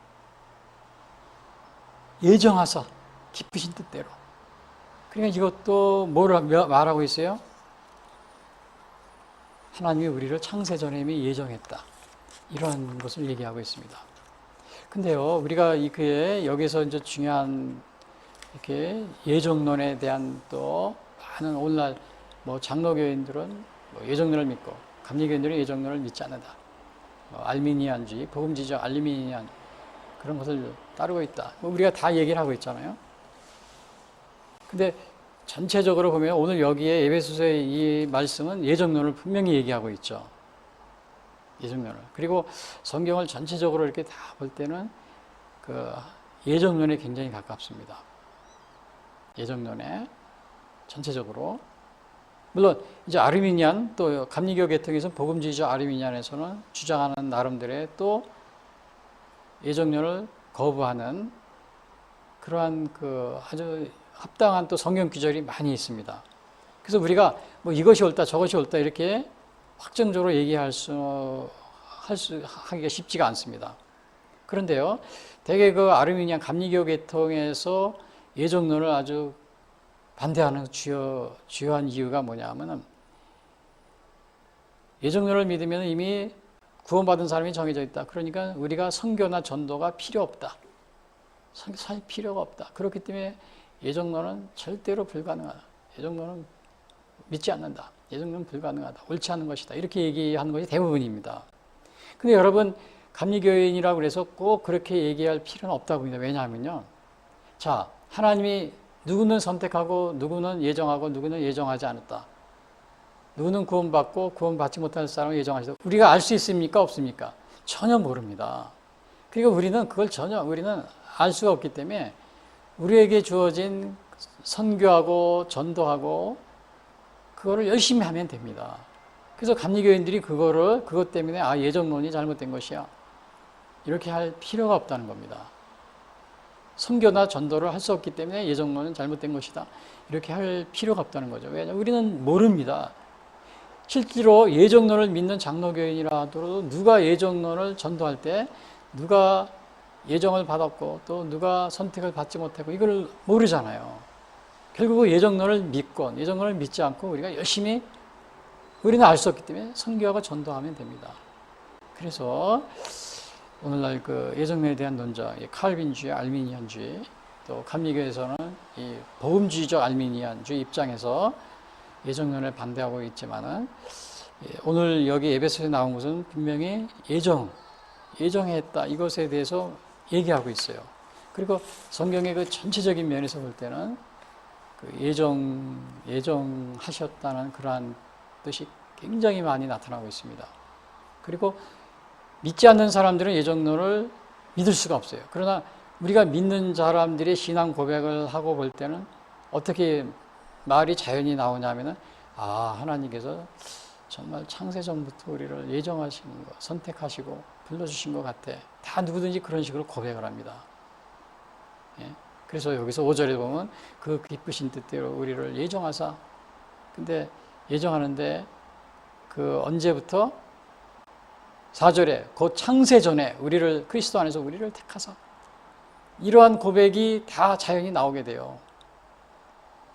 예정하사 기쁘신 뜻대로. 그러니까 이것도 뭐를 말하고 있어요? 하나님이 우리를 창세전에 이미 예정했다. 이러한 것을 얘기하고 있습니다. 근데요, 우리가 여기서 이제 중요한 이렇게 예정론에 대한 또 많은 오늘날 뭐 장로교인들은 뭐 예정론을 믿고 감리교인들은 예정론을 믿지 않는다. 알미니안주의, 복음지적 알미니안 그런 것을 따르고 있다. 뭐 우리가 다 얘기를 하고 있잖아요. 근데 전체적으로 보면 오늘 여기에 에베소서의 이 말씀은 예정론을 분명히 얘기하고 있죠. 예정론을. 그리고 성경을 전체적으로 이렇게 다 볼 때는 그 예정론에 굉장히 가깝습니다. 예정론에 전체적으로. 물론 이제 아르미니안 또 감리교 계통에서 복음주의자 아르미니안에서는 주장하는 나름대로의 또 예정론을 거부하는 그러한 그 아주 합당한 또 성경 구절이 많이 있습니다. 그래서 우리가 뭐 이것이 옳다 저것이 옳다 이렇게 확정적으로 하기가 쉽지가 않습니다. 그런데요, 대개 그 아르미니안 감리교 계통에서 예정론을 아주 반대하는 주요한 이유가 뭐냐면은 예정론을 믿으면 이미 구원받은 사람이 정해져 있다. 그러니까 우리가 선교나 전도가 필요 없다. 살 필요가 없다. 그렇기 때문에 예정론은 절대로 불가능하다. 예정론은 믿지 않는다. 예정론은 불가능하다. 옳지 않은 것이다. 이렇게 얘기하는 것이 대부분입니다. 근데 여러분, 감리교인이라고 해서 꼭 그렇게 얘기할 필요는 없다고 봅니다. 왜냐하면요. 자, 하나님이 누구는 선택하고 누구는 예정하고 누구는 예정하지 않았다. 누구는 구원받고 구원받지 못할 사람을 예정하시다. 우리가 알 수 있습니까? 없습니까? 전혀 모릅니다. 그리고 우리는 알 수가 없기 때문에 우리에게 주어진 선교하고 전도하고 그거를 열심히 하면 됩니다. 그래서 감리교인들이 그것 때문에 예정론이 잘못된 것이야. 이렇게 할 필요가 없다는 겁니다. 선교나 전도를 할 수 없기 때문에 예정론은 잘못된 것이다. 이렇게 할 필요가 없다는 거죠. 왜냐하면 우리는 모릅니다. 실제로 예정론을 믿는 장로교인이라 하더라도 누가 예정론을 전도할 때 누가 예정을 받았고 또 누가 선택을 받지 못하고 이걸 모르잖아요. 결국 예정론을 믿고 예정론을 믿지 않고 우리가 열심히 우리는 알 수 없기 때문에 선교하고 전도하면 됩니다. 그래서 오늘날 그 예정론에 대한 논자, 칼빈주의, 알미니안주의, 또 감리교에서는 이 복음주의적 알미니안주의 입장에서 예정론을 반대하고 있지만은 오늘 여기 에베소에 나온 것은 분명히 예정했다 이것에 대해서 얘기하고 있어요. 그리고 성경의 그 전체적인 면에서 볼 때는 그 예정하셨다는 그러한 뜻이 굉장히 많이 나타나고 있습니다. 그리고 믿지 않는 사람들은 예정론을 믿을 수가 없어요. 그러나 우리가 믿는 사람들의 신앙 고백을 하고 볼 때는 어떻게 말이 자연히 나오냐면은 하나님께서 정말 창세전부터 우리를 예정하시는 거, 선택하시고 불러주신 것 같아. 다 누구든지 그런 식으로 고백을 합니다. 예? 그래서 여기서 5절에 보면 그 기쁘신 뜻대로 우리를 예정하사. 근데 예정하는데 그 언제부터? 4절에 곧 창세전에 그리스도 안에서 우리를 택하사. 이러한 고백이 다 자연히 나오게 돼요.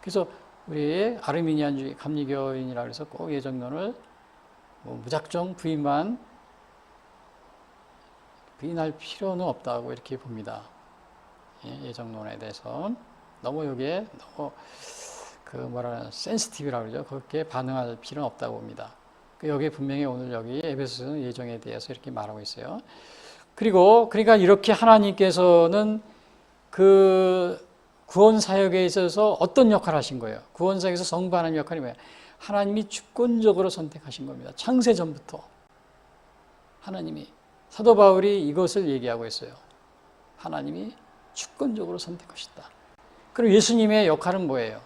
그래서 우리 아르미니안주의 감리교인이라 해서 꼭 예정론을 무작정 부인할 필요는 없다고 이렇게 봅니다. 예정론에 대해서 너무 여기에 너무 센시티브라고 그러죠. 그렇게 반응할 필요는 없다고 봅니다. 여기 분명히 오늘 여기 에베소서 예정에 대해서 이렇게 말하고 있어요. 그리고 그러니까 이렇게 하나님께서는 그 구원 사역에 있어서 어떤 역할을 하신 거예요? 구원 사역에서 성부하는 역할이 뭐예요? 하나님이 주권적으로 선택하신 겁니다. 창세 전부터 하나님이, 사도 바울이 이것을 얘기하고 있어요. 하나님이 주권적으로 선택하셨다. 그리고 예수님의 역할은 뭐예요?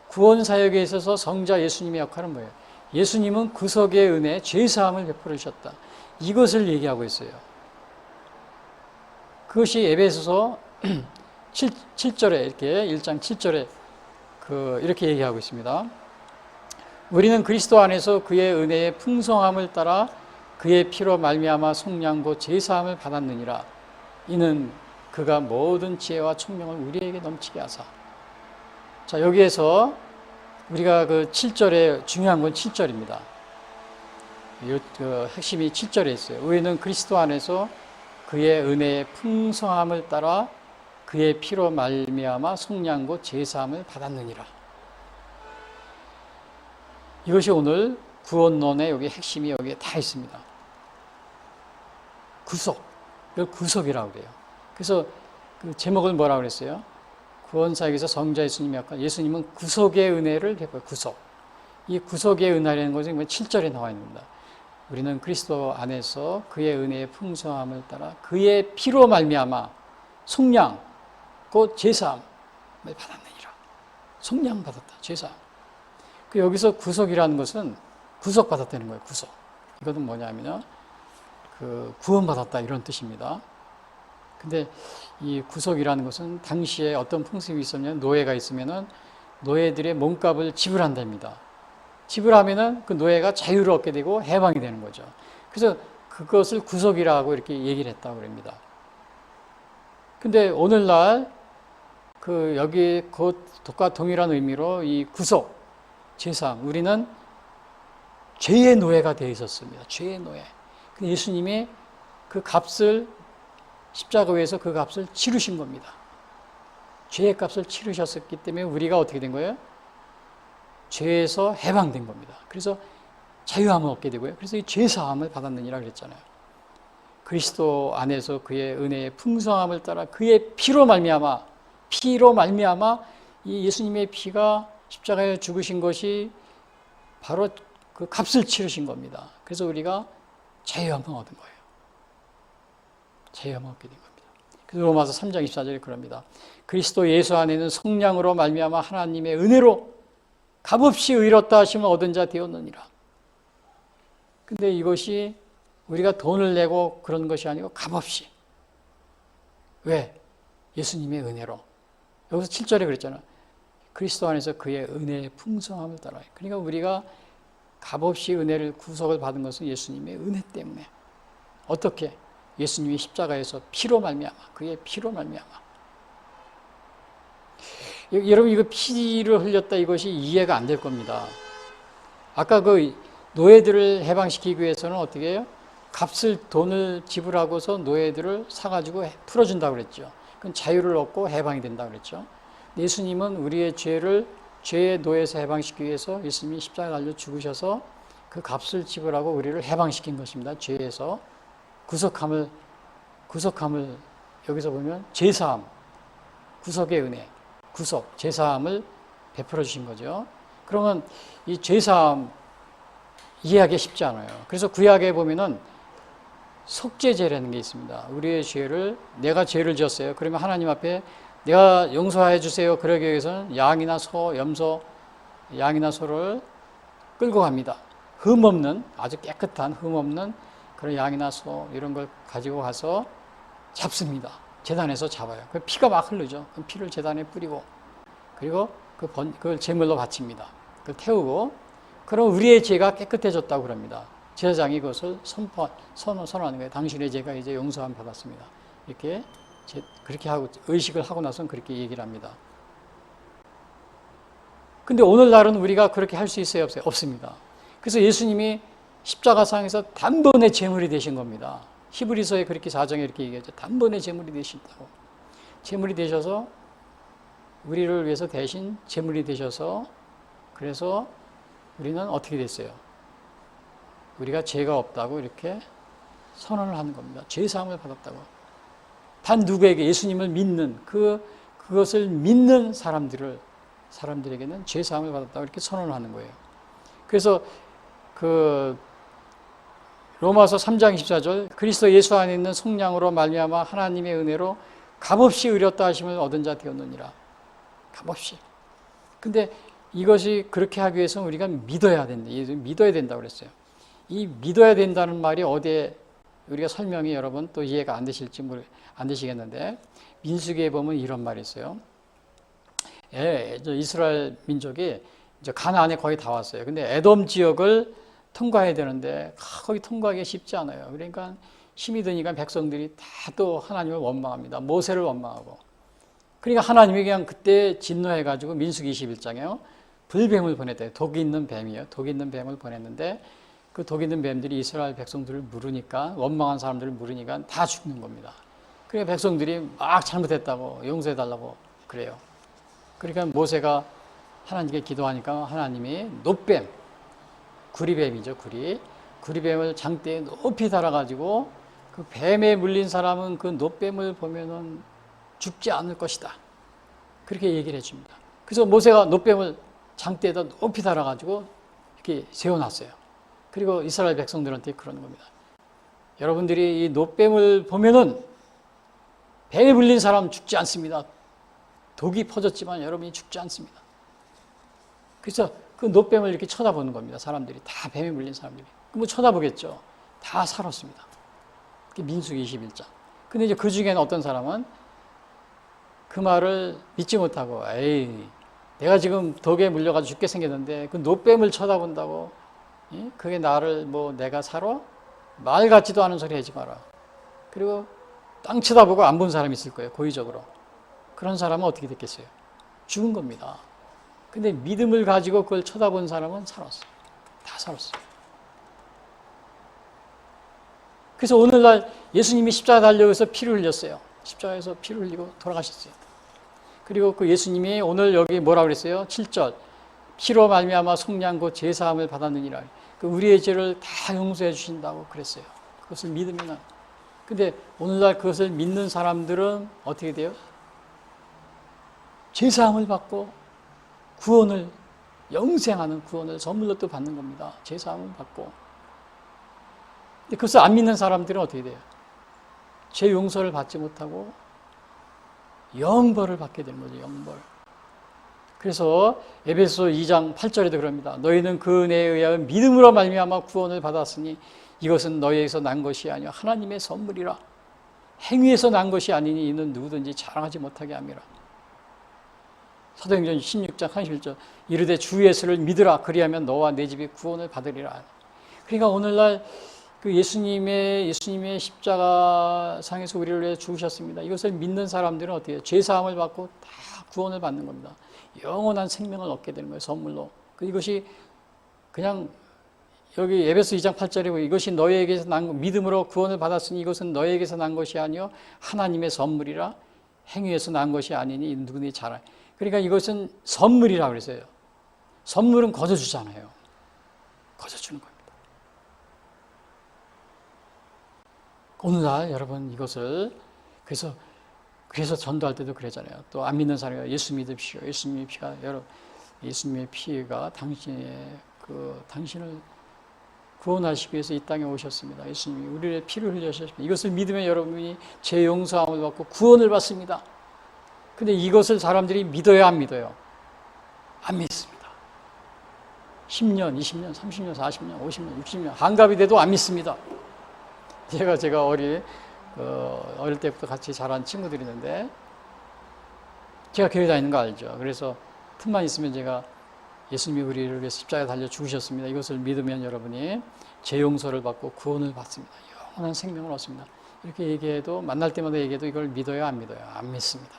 구원 사역에 있어서 성자 예수님의 역할은 뭐예요? 예수님은 구속의 은혜, 죄 사함을 베풀어 주셨다. 이것을 얘기하고 있어요. 그것이 에베소서 7절에 이렇게 1장 7절에 이렇게 얘기하고 있습니다. 우리는 그리스도 안에서 그의 은혜의 풍성함을 따라 그의 피로 말미암아 속량고 죄 사함을 받았느니라. 이는 그가 모든 지혜와 총명을 우리에게 넘치게 하사. 자, 여기에서 우리가 그 7절에 중요한 건 7절입니다. 핵심이 7절에 있어요. 우리는 그리스도 안에서 그의 은혜의 풍성함을 따라 그의 피로 말미암아 속량고 죄 사함을 받았느니라. 이것이 오늘 구원론의 여기 핵심이 여기에 다 있습니다. 구속, 이걸 구속이라고 그래요. 그래서 그 제목을 뭐라고 그랬어요? 구원사역에서 성자 예수님의 역할, 예수님은 구속의 은혜를 베풀어요. 구속. 이 구속의 은혜라는 것은 7절에 나와 있습니다. 우리는 그리스도 안에서 그의 은혜의 풍성함을 따라 그의 피로 말미암아 속량, 곧 제사함을 받았느니라. 속량 받았다. 제사함. 여기서 구속이라는 것은 구속받았다는 거예요. 구속. 이것은 뭐냐면요, 구원받았다 이런 뜻입니다. 근데 이 구속이라는 것은 당시에 어떤 풍습이 있었냐면, 노예가 있으면은 노예들의 몸값을 지불한답니다. 지불하면은 그 노예가 자유를 얻게 되고 해방이 되는 거죠. 그래서 그것을 구속이라고 이렇게 얘기를 했다고 그럽니다. 근데 오늘날 여기 그것과 동일한 의미로 이 구속, 제사함, 우리는 죄의 노예가 되어 있었습니다. 죄의 노예. 예수님이 그 값을 십자가 위에서 그 값을 치르신 겁니다. 죄의 값을 치르셨기 때문에 우리가 어떻게 된 거예요? 죄에서 해방된 겁니다. 그래서 자유함을 얻게 되고요. 그래서 이 죄사함을 받았느니라 그랬잖아요. 그리스도 안에서 그의 은혜의 풍성함을 따라 그의 피로 말미암아 이 예수님의 피가 십자가에 죽으신 것이 바로 그 값을 치르신 겁니다. 그래서 우리가 자유함을 얻은 거예요. 자유함을 얻게 된 겁니다. 그래서 로마서 3장 24절에 그럽니다. 그리스도 예수 안에는 성량으로 말미암아 하나님의 은혜로 값없이 의롭다 하심을 얻은 자 되었느니라. 근데 이것이 우리가 돈을 내고 그런 것이 아니고 값없이. 왜? 예수님의 은혜로. 여기서 7절에 그랬잖아요. 그리스도 안에서 그의 은혜의 풍성함을 따라. 그러니까 우리가 값없이 은혜를 구속을 받은 것은 예수님의 은혜 때문에. 어떻게? 예수님이 십자가에서 피로 말미암아, 그의 피로 말미암아. 여러분, 이거 피를 흘렸다 이것이 이해가 안 될 겁니다. 아까 그 노예들을 해방시키기 위해서는 어떻게 해요? 돈을 지불하고서 노예들을 사가지고 풀어준다고 그랬죠. 그럼 자유를 얻고 해방이 된다고 그랬죠. 예수님은 우리의 죄의 노예에서 해방시키기 위해서 예수님이 십자가에 달려 죽으셔서 그 값을 지불하고 우리를 해방시킨 것입니다. 죄에서 구속함을 여기서 보면 제사함, 구속의 은혜, 구속, 제사함을 베풀어 주신 거죠. 그러면 이 제사함 이해하기 쉽지 않아요. 그래서 구약에 보면은 속죄제라는 게 있습니다. 우리의 죄를, 내가 죄를 지었어요. 그러면 하나님 앞에 내가 용서해 주세요. 그러기 위해서는 양이나 소, 염소, 양이나 소를 끌고 갑니다. 아주 깨끗한 흠없는 그런 양이나 소 이런 걸 가지고 가서 잡습니다. 제단에서 잡아요. 그 피가 막 흐르죠. 그 피를 제단에 뿌리고, 그리고 그걸 제물로 바칩니다. 그걸 태우고, 그럼 우리의 죄가 깨끗해졌다고 그럽니다. 제사장이 그것을 선언하는 거예요. 당신의 죄가 이제 용서함 받았습니다. 그렇게 하고, 의식을 하고 나서는 그렇게 얘기를 합니다. 근데 오늘날은 우리가 그렇게 할 수 있어요? 없어요? 없습니다. 그래서 예수님이 십자가상에서 단번에 제물이 되신 겁니다. 히브리서에 그렇게 4장에 이렇게 얘기하죠. 단번에 제물이 되신다고. 제물이 되셔서 우리를 위해서 대신 제물이 되셔서, 그래서 우리는 어떻게 됐어요? 우리가 죄가 없다고 이렇게 선언을 하는 겁니다. 죄사함을 받았다고. 단 누구에게 예수님을 믿는 그것을 믿는 사람들에게는 죄사함을 받았다고 이렇게 선언을 하는 거예요. 그래서 로마서 3장 24절 그리스도 예수 안에 있는 속량으로 말미암아 하나님의 은혜로 값없이 의롭다 하심을 얻은 자 되었느니라. 값없이. 근데 이것이 그렇게 하기 위해서는 우리가 믿어야 된다. 믿어야 된다고 그랬어요. 이 믿어야 된다는 말이 어디에 우리가 설명이 여러분 또 이해가 안 되시겠는데 민수기에 보면 이런 말이 있어요. 이스라엘 민족이 이제 가나안에 거의 다 왔어요. 근데 에돔 지역을 통과해야 되는데 거기 통과하기 쉽지 않아요. 그러니까 힘이 드니까 백성들이 다 또 하나님을 원망합니다. 모세를 원망하고. 그러니까 하나님이 그냥 그때 진노해가지고 민수기 21장에요. 불뱀을 보냈대요. 독이 있는 뱀이에요. 독이 있는 뱀을 보냈는데 그 독 있는 뱀들이 이스라엘 백성들을 물으니까 원망한 사람들을 물으니까 다 죽는 겁니다. 그러니까 백성들이 막 잘못했다고 용서해달라고 그래요. 그러니까 모세가 하나님께 기도하니까 하나님이 놋뱀, 구리뱀이죠, 구리뱀을 장대에 높이 달아가지고 그 뱀에 물린 사람은 그 놋뱀을 보면은 죽지 않을 것이다. 그렇게 얘기를 해줍니다. 그래서 모세가 놋뱀을 장대에다 높이 달아가지고 이렇게 세워놨어요. 그리고 이스라엘 백성들한테 그러는 겁니다. 여러분들이 이 놋뱀을 보면은 뱀에 물린 사람 죽지 않습니다. 독이 퍼졌지만 여러분이 죽지 않습니다. 그래서 그 놋뱀을 이렇게 쳐다보는 겁니다. 사람들이 다 뱀에 물린 사람들이. 뭐 쳐다보겠죠. 다 살았습니다. 그게 민수기 21장. 근데 이제 그 중에는 어떤 사람은 그 말을 믿지 못하고, 에이, 내가 지금 독에 물려가지고 죽게 생겼는데 그 놋뱀을 쳐다본다고, 그게 나를 뭐 내가 살아? 말 같지도 않은 소리 하지 마라. 그리고 땅 쳐다보고 안 본 사람이 있을 거예요. 고의적으로. 그런 사람은 어떻게 됐겠어요? 죽은 겁니다. 근데 믿음을 가지고 그걸 쳐다본 사람은 살았어요. 다 살았어요. 그래서 오늘날 예수님이 십자가 달려서 피를 흘렸어요. 십자가에서 피를 흘리고 돌아가셨어요. 그리고 그 예수님이 오늘 여기 뭐라고 그랬어요? 7절. 피로 말미암아 속량 곧 제사함을 받았느니라. 그 우리의 죄를 다 용서해 주신다고 그랬어요. 그것을 믿으면. 근데 오늘날 그것을 믿는 사람들은 어떻게 돼요? 제사함을 받고 구원을, 영생하는 구원을 선물로 또 받는 겁니다. 제사함을 받고. 근데 그것을 안 믿는 사람들은 어떻게 돼요? 죄 용서를 받지 못하고 영벌을 받게 되는 거죠. 영벌. 그래서 에베소 2장 8절에도 그럽니다. 너희는 그 은혜에 의하여 믿음으로 말미암아 구원을 받았으니 이것은 너희에게서 난 것이 아니요 하나님의 선물이라. 행위에서 난 것이 아니니 이는 누구든지 자랑하지 못하게 함이라. 사도행전 16장 31절 이르되 주 예수를 믿으라 그리하면 너와 내 집이 구원을 받으리라. 그러니까 오늘날 그 예수님의 십자가상에서 우리를 위해 죽으셨습니다. 이것을 믿는 사람들은 어떻게 해요? 죄사함을 받고 다 구원을 받는 겁니다. 영원한 생명을 얻게 되는 거예요. 선물로. 이것이 그냥 여기 에베소 2장 8절에 이것이 너희에게서 난 믿음으로 구원을 받았으니 이것은 너희에게서 난 것이 아니요 하나님의 선물이라. 행위에서 난 것이 아니니 누구든지 자랑. 그러니까 이것은 선물이라고 그랬어요. 선물은 거저 주잖아요. 거저 주는 겁니다. 오늘날 여러분 이것을 그래서 전도할 때도 그러잖아요. 또 안 믿는 사람이 예수 믿으십시오. 예수님의 피가 당신을 구원하시기 위해서 이 땅에 오셨습니다. 예수님이 우리의 피를 흘려주셨습니다. 이것을 믿으면 여러분이 죄 용서함을 받고 구원을 받습니다. 근데 이것을 사람들이 믿어요, 안 믿어요? 안 믿습니다. 10년, 20년, 30년, 40년, 50년, 60년 한갑이 돼도 안 믿습니다. 제가 어릴 때부터 같이 자란 친구들이 있는데 제가 교회 다니는 거 알죠. 그래서 틈만 있으면 제가 예수님이 우리를 위해서 십자가에 달려 죽으셨습니다. 이것을 믿으면 여러분이 죄 용서를 받고 구원을 받습니다. 영원한 생명을 얻습니다. 이렇게 얘기해도 만날 때마다 얘기해도 이걸 믿어요, 안 믿어요? 안 믿습니다.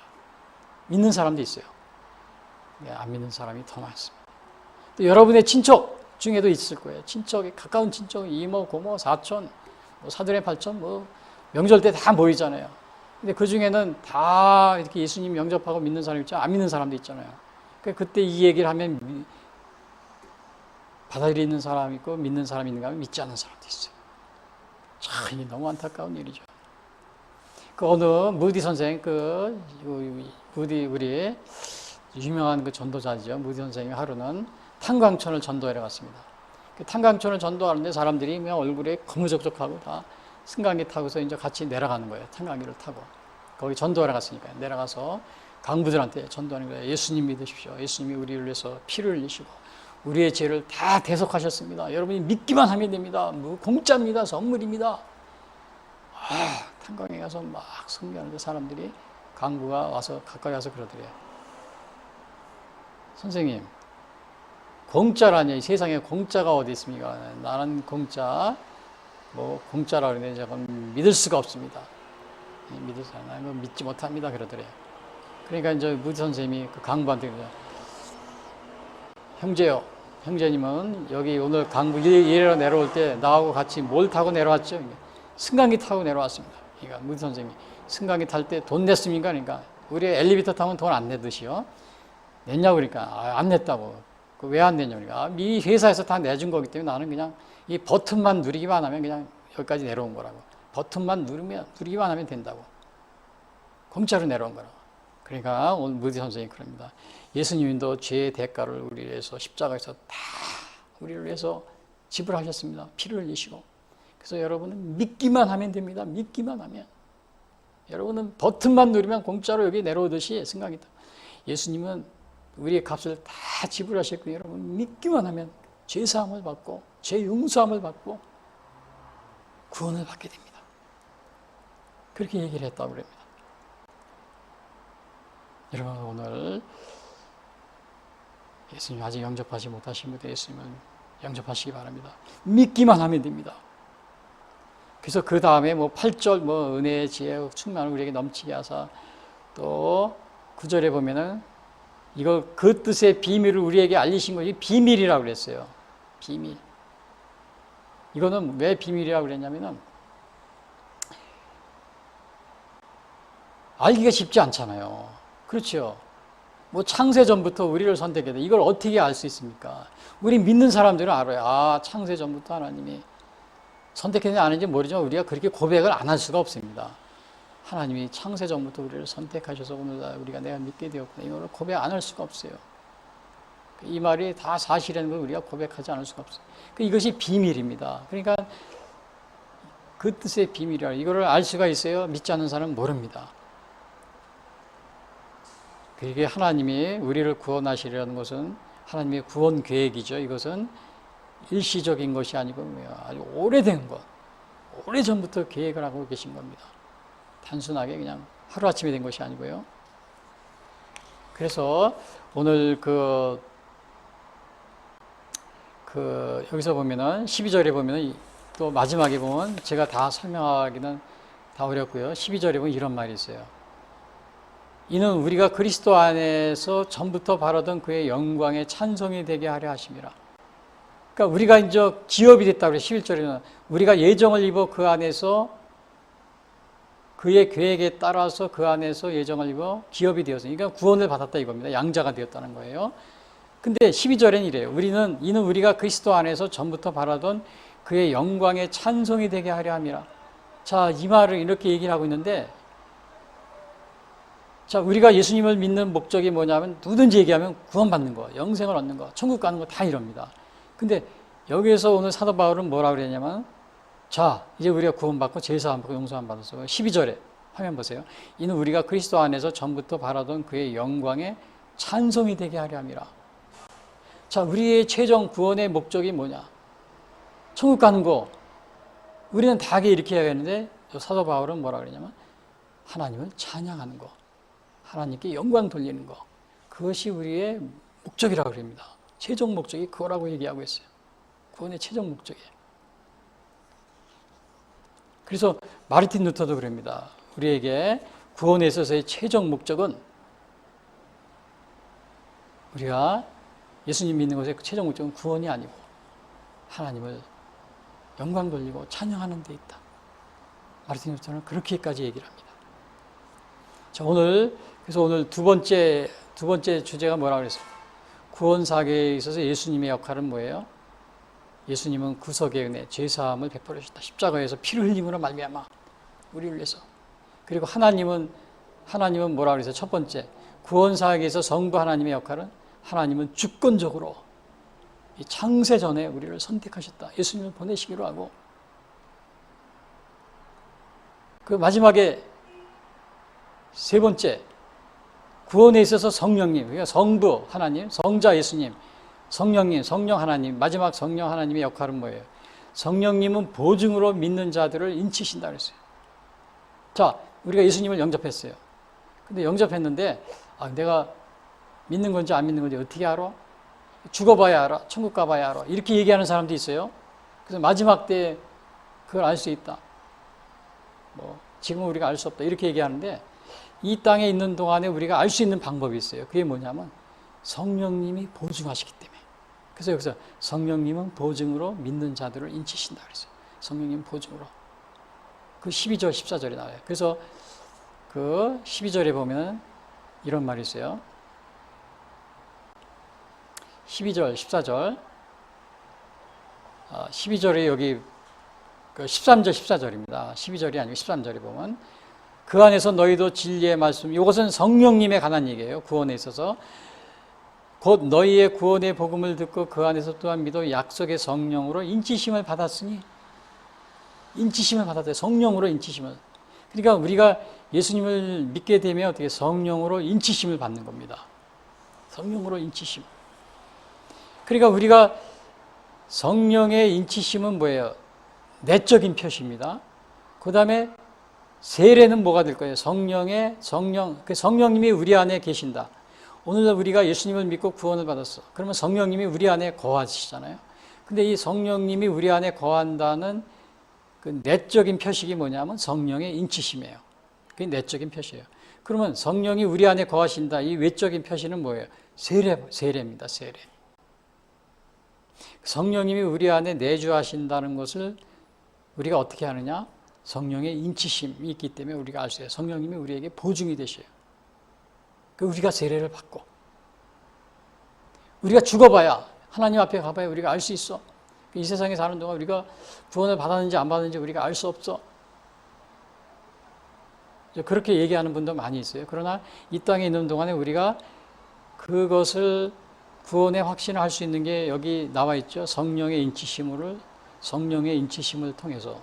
믿는 사람도 있어요. 안 믿는 사람이 더 많습니다. 또 여러분의 친척 중에도 있을 거예요. 가까운 친척, 이모, 고모, 사촌, 사돈의 팔촌, 명절 때 다 모이잖아요. 근데 그 중에는 다 이렇게 예수님 영접하고 믿는 사람 있죠. 안 믿는 사람도 있잖아요. 그때 이 얘기를 하면 받아들이는 사람이 있고 믿는 사람이 있는가 하면 믿지 않는 사람도 있어요. 참 이게 너무 안타까운 일이죠. 그 어느 무디 선생, 무디 우리 유명한 그 전도자죠. 무디 선생이 하루는 탄광촌을 전도하러 갔습니다. 그 탄광촌을 전도하는데 사람들이 그냥 얼굴에 거무적적하고 다 승강기 타고서 이제 같이 내려가는 거예요. 탄광기를 타고. 거기 전도하러 갔으니까 내려가서 강부들한테 전도하는 거예요. 예수님 믿으십시오. 예수님이 우리를 위해서 피를 흘리시고 우리의 죄를 다 대속하셨습니다. 여러분이 믿기만 하면 됩니다. 공짜입니다. 선물입니다. 탄광에 가서 막 성교하는데 사람들이 강부가 와서 가까이 와서 그러더래요. 선생님, 공짜라니 세상에 공짜가 어디 있습니까? 나는 공짜, 공짜라 그러는데 저건 믿을 수가 없습니다. 나는 믿지 못합니다. 그러더래요. 그러니까 이제 무디 선생님이 그 강부한테 그래요. 형제요, 형제님은 여기 오늘 강부 예래로 내려올 때 나하고 같이 뭘 타고 내려왔죠? 승강기 타고 내려왔습니다. 그러니까 무디 선생님이 승강기 탈 때 돈 냈습니까? 그러니까 우리 엘리베이터 타면 돈 안 내듯이요. 냈냐고 그러니까 안 냈다고. 왜 안 냈냐고 그러니까 이 회사에서 다 내준 거기 때문에 나는 그냥 이 버튼만 누르기만 하면 그냥 여기까지 내려온 거라고. 버튼만 누르기만 하면 된다고. 공짜로 내려온 거라고. 그러니까 오늘 무디 선생님이 그럽니다. 예수님도 죄의 대가를 우리를 위해서 십자가에서 다 우리를 위해서 지불하셨습니다. 피를 흘리시고. 그래서 여러분은 믿기만 하면 됩니다. 믿기만 하면. 여러분은 버튼만 누르면 공짜로 여기 내려오듯이 생각이다. 예수님은 우리의 값을 다 지불하셨고 여러분 믿기만 하면 죄사함을 받고 죄 용서함을 받고 구원을 받게 됩니다. 그렇게 얘기를 했다고 그럽니다. 여러분 오늘 예수님 아직 영접하지 못하신 분들 예수님은 영접하시기 바랍니다. 믿기만 하면 됩니다. 그래서 그 다음에 8절 은혜의 지혜 충만을 우리에게 넘치게 하사 또 9절에 보면은 이거 그 뜻의 비밀을 우리에게 알리신 것이 비밀이라고 그랬어요. 비밀. 이거는 왜 비밀이라고 그랬냐면은 알기가 쉽지 않잖아요. 그렇죠. 창세 전부터 우리를 선택했다. 이걸 어떻게 알 수 있습니까? 우리 믿는 사람들은 알아요. 창세 전부터 하나님이 선택했는지 아닌지 모르지만 우리가 그렇게 고백을 안 할 수가 없습니다. 하나님이 창세 전부터 우리를 선택하셔서 오늘 우리가 내가 믿게 되었구나. 이걸 고백 안 할 수가 없어요. 이 말이 다 사실이라는 걸 우리가 고백하지 않을 수가 없어요. 이것이 비밀입니다. 그러니까 그 뜻의 비밀이라 이거를 알 수가 있어요. 믿지 않는 사람은 모릅니다. 그게 하나님이 우리를 구원하시려는 것은 하나님의 구원 계획이죠. 이것은 일시적인 것이 아니고 아주 오래된 것, 오래전부터 계획을 하고 계신 겁니다. 단순하게 그냥 하루아침에 된 것이 아니고요. 그래서 오늘 여기서 보면은 12절에 보면은 또 마지막에 보면 제가 다 설명하기는 다 어렵고요. 12절에 보면 이런 말이 있어요. 이는 우리가 그리스도 안에서 전부터 바라던 그의 영광의 찬송이 되게 하려 하심이라. 그러니까 우리가 이제 기업이 됐다고 그래요. 11절에는 우리가 예정을 입어 그 안에서 그의 계획에 따라서 그 안에서 예정을 입어 기업이 되었으니 그러니까 구원을 받았다 이겁니다. 양자가 되었다는 거예요. 근데 12절에는 이래요. 이는 우리가 그리스도 안에서 전부터 바라던 그의 영광의 찬송이 되게 하려 함이라. 자, 이 말을 이렇게 얘기를 하고 있는데 자, 우리가 예수님을 믿는 목적이 뭐냐면 누구든지 얘기하면 구원받는 거, 영생을 얻는 거, 천국 가는 거 다 이럽니다. 근데 여기에서 오늘 사도 바울은 뭐라고 그랬냐면 자, 이제 우리가 구원받고 제사함 받고 용서함 받았어. 12절에 화면 보세요. 이는 우리가 그리스도 안에서 전부터 바라던 그의 영광의 찬송이 되게 하려 함이라. 자, 우리의 최종 구원의 목적이 뭐냐? 천국 가는 거. 우리는 다 이렇게 해야겠는데 사도 바울은 뭐라고 그러냐면 하나님을 찬양하는 거. 하나님께 영광 돌리는 거. 그것이 우리의 목적이라고 그럽니다. 최종 목적이 그거라고 얘기하고 있어요. 구원의 최종 목적이에요. 그래서 마르틴 루터도 그럽니다. 우리에게 구원에 있어서의 최종 목적은 우리가 예수님 믿는 것의 최종 목적은 구원이 아니고 하나님을 영광 돌리고 찬양하는 데 있다. 마르틴 루터는 그렇게까지 얘기를 합니다. 자, 그래서 오늘 두 번째 주제가 뭐라고 그랬어요? 구원 사역에 있어서 예수님의 역할은 뭐예요? 예수님은 구속의 은혜, 죄사함을 베풀어 주셨다. 십자가에서 피를 흘림으로 말미암아 우리를 위해서. 그리고 하나님은 뭐라 그랬어요? 첫 번째, 구원사역에서 성부 하나님의 역할은 하나님은 주권적으로 이 창세 전에 우리를 선택하셨다. 예수님을 보내시기로 하고, 그 마지막에 세 번째, 구원에 있어서 성령님, 그러니까 성부 하나님, 성자 예수님, 성령님, 성령 하나님, 마지막 성령 하나님의 역할은 뭐예요? 성령님은 보증으로 믿는 자들을 인치신다 그랬어요. 자, 우리가 예수님을 영접했어요. 근데 영접했는데 내가 믿는 건지 안 믿는 건지 어떻게 알아? 죽어봐야 알아. 천국 가봐야 알아. 이렇게 얘기하는 사람도 있어요. 그래서 마지막 때 그걸 알 수 있다. 지금은 우리가 알 수 없다. 이렇게 얘기하는데, 이 땅에 있는 동안에 우리가 알 수 있는 방법이 있어요. 그게 뭐냐면 성령님이 보증하시기 때문에. 그래서 여기서 성령님은 보증으로 믿는 자들을 인치신다 그랬어요. 성령님 보증으로. 그 12절, 14절에 나와요. 그래서 그 12절에 보면 이런 말이 있어요. 12절, 14절. 12절에 여기 13절, 14절입니다. 12절이 아니고 13절에 보면 그 안에서 너희도 진리의 말씀, 이것은 성령님에 관한 얘기예요. 구원에 있어서. 곧 너희의 구원의 복음을 듣고 그 안에서 또한 믿어 약속의 성령으로 인치심을 받았으니, 인치심을 받았대요. 성령으로 인치심을. 그러니까 우리가 예수님을 믿게 되면 어떻게 성령으로 인치심을 받는 겁니다. 성령으로 인치심. 그러니까 우리가 성령의 인치심은 뭐예요? 내적인 표시입니다. 그 다음에 세례는 뭐가 될 거예요? 성령님이 우리 안에 계신다. 오늘 우리가 예수님을 믿고 구원을 받았어. 그러면 성령님이 우리 안에 거하시잖아요. 근데 이 성령님이 우리 안에 거한다는 그 내적인 표식이 뭐냐면 성령의 인치심이에요. 그게 내적인 표시예요. 그러면 성령이 우리 안에 거하신다. 이 외적인 표시는 뭐예요? 세례입니다. 세례. 성령님이 우리 안에 내주하신다는 것을 우리가 어떻게 하느냐? 성령의 인치심이 있기 때문에 우리가 알 수 있어요. 성령님이 우리에게 보증이 되셔요. 우리가 세례를 받고, 우리가 죽어봐야, 하나님 앞에 가봐야 우리가 알 수 있어. 이 세상에 사는 동안 우리가 구원을 받았는지 안 받았는지 우리가 알 수 없어. 그렇게 얘기하는 분도 많이 있어요. 그러나 이 땅에 있는 동안에 우리가 그것을 구원의 확신을 할 수 있는 게 여기 나와 있죠. 성령의 인치심을 통해서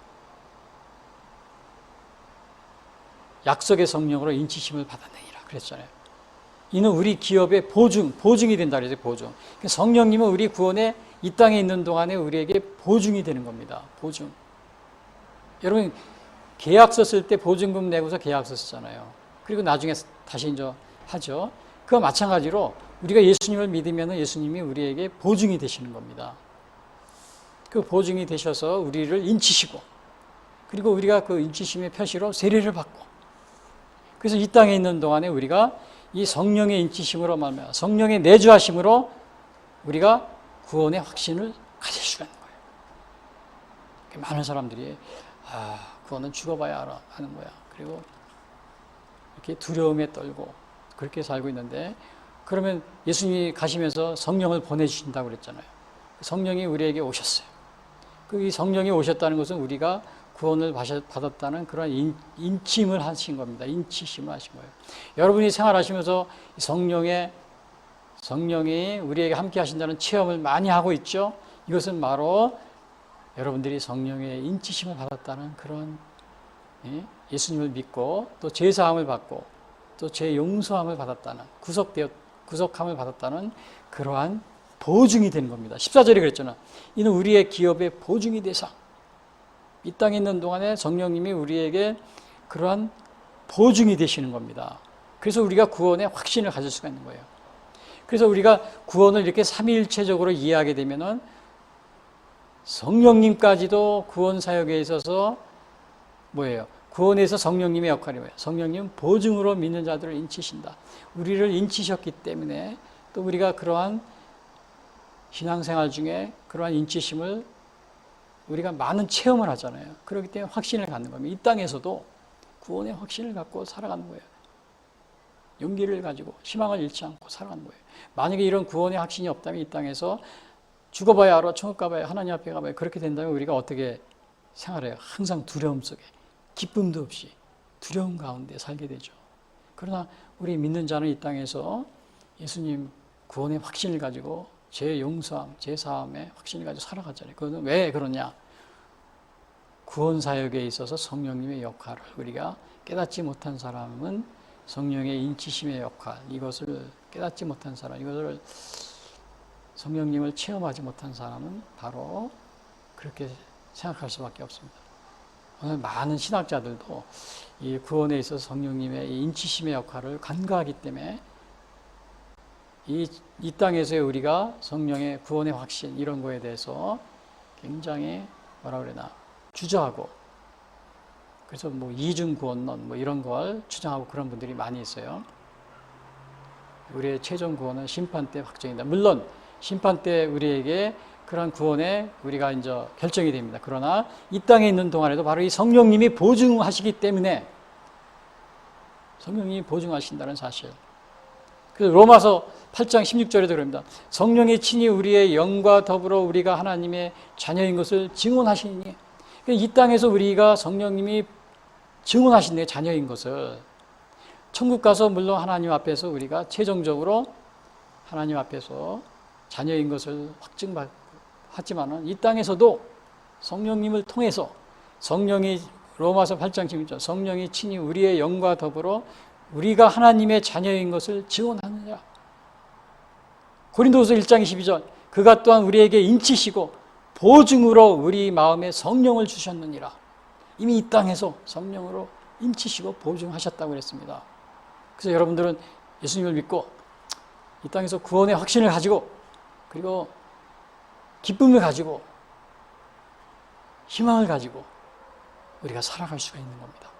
약속의 성령으로 인치심을 받았느니라 그랬잖아요. 이는 우리 기업의 보증이 된다 그랬어요. 보증. 성령님은 우리 구원에 이 땅에 있는 동안에 우리에게 보증이 되는 겁니다. 보증. 여러분 계약서 쓸 때 보증금 내고서 계약서 쓰잖아요. 그리고 나중에 다시 이제 하죠. 그와 마찬가지로 우리가 예수님을 믿으면 예수님이 우리에게 보증이 되시는 겁니다. 그 보증이 되셔서 우리를 인치시고, 그리고 우리가 그 인치심의 표시로 세례를 받고, 그래서 이 땅에 있는 동안에 우리가 이 성령의 인치심으로 말미암아 성령의 내주하심으로 우리가 구원의 확신을 가질 수가 있는 거예요. 많은 사람들이 구원은 죽어봐야 하는 거야. 그리고 이렇게 두려움에 떨고 그렇게 살고 있는데, 그러면 예수님이 가시면서 성령을 보내주신다고 그랬잖아요. 성령이 우리에게 오셨어요. 이 성령이 오셨다는 것은 우리가 구원을 받았다는 그런 인침을 하신 겁니다. 인치심을 하신 거예요. 여러분이 생활하시면서 성령이 우리에게 함께 하신다는 체험을 많이 하고 있죠. 이것은 바로 여러분들이 성령의 인치심을 받았다는 그런, 예수님을 믿고 또 죄사함을 받고 또 죄 용서함을 받았다는, 구속함을 받았다는 그러한 보증이 되는 겁니다. 14절에 그랬잖아. 이는 우리의 기업의 보증이 되사. 이 땅에 있는 동안에 성령님이 우리에게 그러한 보증이 되시는 겁니다. 그래서 우리가 구원의 확신을 가질 수가 있는 거예요. 그래서 우리가 구원을 이렇게 삼위일체적으로 이해하게 되면은 성령님까지도 구원 사역에 있어서 뭐예요? 구원에서 성령님의 역할이 뭐예요? 성령님 보증으로 믿는 자들을 인치신다. 우리를 인치셨기 때문에 또 우리가 그러한 신앙생활 중에 그러한 인치심을 우리가 많은 체험을 하잖아요. 그렇기 때문에 확신을 갖는 겁니다. 이 땅에서도 구원의 확신을 갖고 살아가는 거예요. 용기를 가지고 희망을 잃지 않고 살아가는 거예요. 만약에 이런 구원의 확신이 없다면 이 땅에서 죽어봐야 알아, 천국 가봐야, 하나님 앞에 가봐야, 그렇게 된다면 우리가 어떻게 생활해요? 항상 두려움 속에, 기쁨도 없이 두려움 가운데 살게 되죠. 그러나 우리 믿는 자는 이 땅에서 예수님 구원의 확신을 가지고 죄 용서함, 죄 사함의 확신을 가지고 살아가잖아요. 그거는 왜 그러냐? 구원 사역에 있어서 성령님의 역할을 우리가 깨닫지 못한 사람은 성령의 인치심의 역할, 이것을 깨닫지 못한 사람, 이것을 성령님을 체험하지 못한 사람은 바로 그렇게 생각할 수밖에 없습니다. 오늘 많은 신학자들도 이 구원에 있어서 성령님의 인치심의 역할을 간과하기 때문에 이 땅에서의 우리가 성령의 구원의 확신 이런 거에 대해서 굉장히 뭐라 그러나 주저하고, 그래서 뭐 이중 구원론 뭐 이런 걸 주장하고 그런 분들이 많이 있어요. 우리의 최종 구원은 심판 때 확정이다. 물론 심판 때 우리에게 그런 구원에 우리가 이제 결정이 됩니다. 그러나 이 땅에 있는 동안에도 바로 이 성령님이 보증하시기 때문에, 성령님이 보증하신다는 사실. 그래서 로마서 8장 16절에도 그럽니다. 성령이 친히 우리의 영과 더불어 우리가 하나님의 자녀인 것을 증언하시니, 이 땅에서 우리가 성령님이 증언하신 자녀인 것을, 천국 가서 물론 하나님 앞에서 우리가 최종적으로 하나님 앞에서 자녀인 것을 확증하지만은 이 땅에서도 성령님을 통해서, 성령이 로마서 8장 16절, 성령이 친히 우리의 영과 더불어 우리가 하나님의 자녀인 것을 증언하느냐. 고린도후서 1장 22절, 그가 또한 우리에게 인치시고 보증으로 우리 마음에 성령을 주셨느니라. 이미 이 땅에서 성령으로 인치시고 보증하셨다고 그랬습니다. 그래서 여러분들은 예수님을 믿고 이 땅에서 구원의 확신을 가지고, 그리고 기쁨을 가지고, 희망을 가지고 우리가 살아갈 수가 있는 겁니다.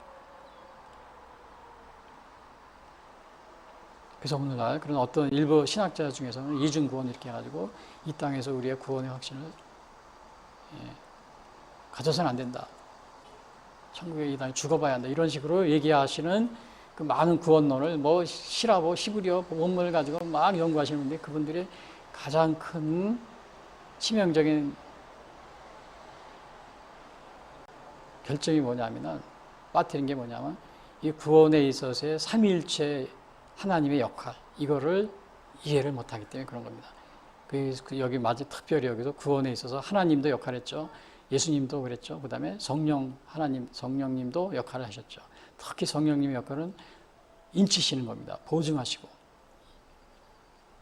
그래서 오늘날 그런 어떤 일부 신학자 중에서는 이중구원 이렇게 해가지고 이 땅에서 우리의 구원의 확신을 가져서는 안 된다. 천국에 이 땅에 죽어봐야 한다. 이런 식으로 얘기하시는 그 많은 구원론을 뭐 시라보, 시브리어, 원문을 가지고 막 연구하시는데, 그분들의 가장 큰 치명적인 결정이 뭐냐면은, 빠뜨린 게 뭐냐면 이 구원에 있어서의 삼위일체 하나님의 역할, 이거를 이해를 못하기 때문에 그런 겁니다. 여기 마치 특별히 여기서 구원에 있어서 하나님도 역할했죠. 예수님도 그랬죠. 그 다음에 성령님도 역할을 하셨죠. 특히 성령님의 역할은 인치시는 겁니다. 보증하시고.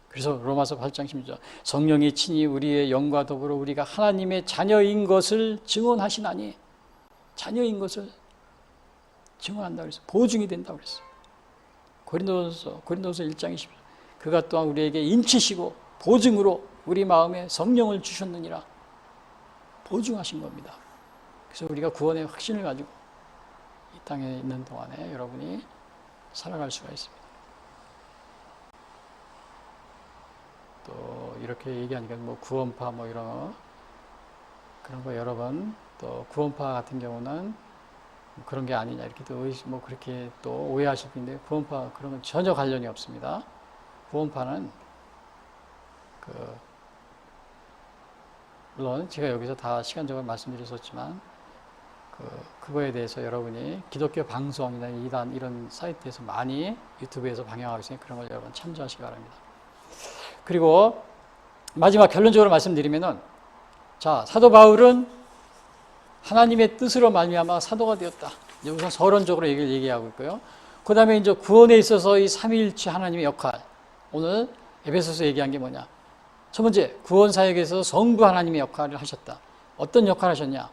그래서 로마서 8장 16절, 성령이 친히 우리의 영과 더불어 우리가 하나님의 자녀인 것을 증언하시나니, 자녀인 것을 증언한다고 그랬어요. 보증이 된다고 그랬어요. 고린도서 1장 20절, 그가 또한 우리에게 인치시고 보증으로 우리 마음에 성령을 주셨느니라. 보증하신 겁니다. 그래서 우리가 구원의 확신을 가지고 이 땅에 있는 동안에 여러분이 살아갈 수가 있습니다. 또 이렇게 얘기하니까 뭐 구원파 뭐 이런 그런 거 여러 번, 또 구원파 같은 경우는 그런 게 아니냐 이렇게 또 뭐 그렇게 또 오해하실 분인데, 구원파 그런 건 전혀 관련이 없습니다. 구원파는 물론 제가 여기서 다 시간적으로 말씀드렸었지만 그거에 대해서 여러분이 기독교 방송이나 이단 이런 사이트에서 많이 유튜브에서 방영하고 있으니 그런 걸 여러분 참조하시기 바랍니다. 그리고 마지막 결론적으로 말씀드리면은, 자, 사도 바울은 하나님의 뜻으로 말미암아 사도가 되었다. 이제 우선 서론적으로 얘기하고 있고요. 그 다음에 이제 구원에 있어서 이 삼위일체 하나님의 역할, 오늘 에베소서 얘기한 게 뭐냐? 첫 번째, 구원 사역에서 성부 하나님의 역할을 하셨다. 어떤 역할을 하셨냐?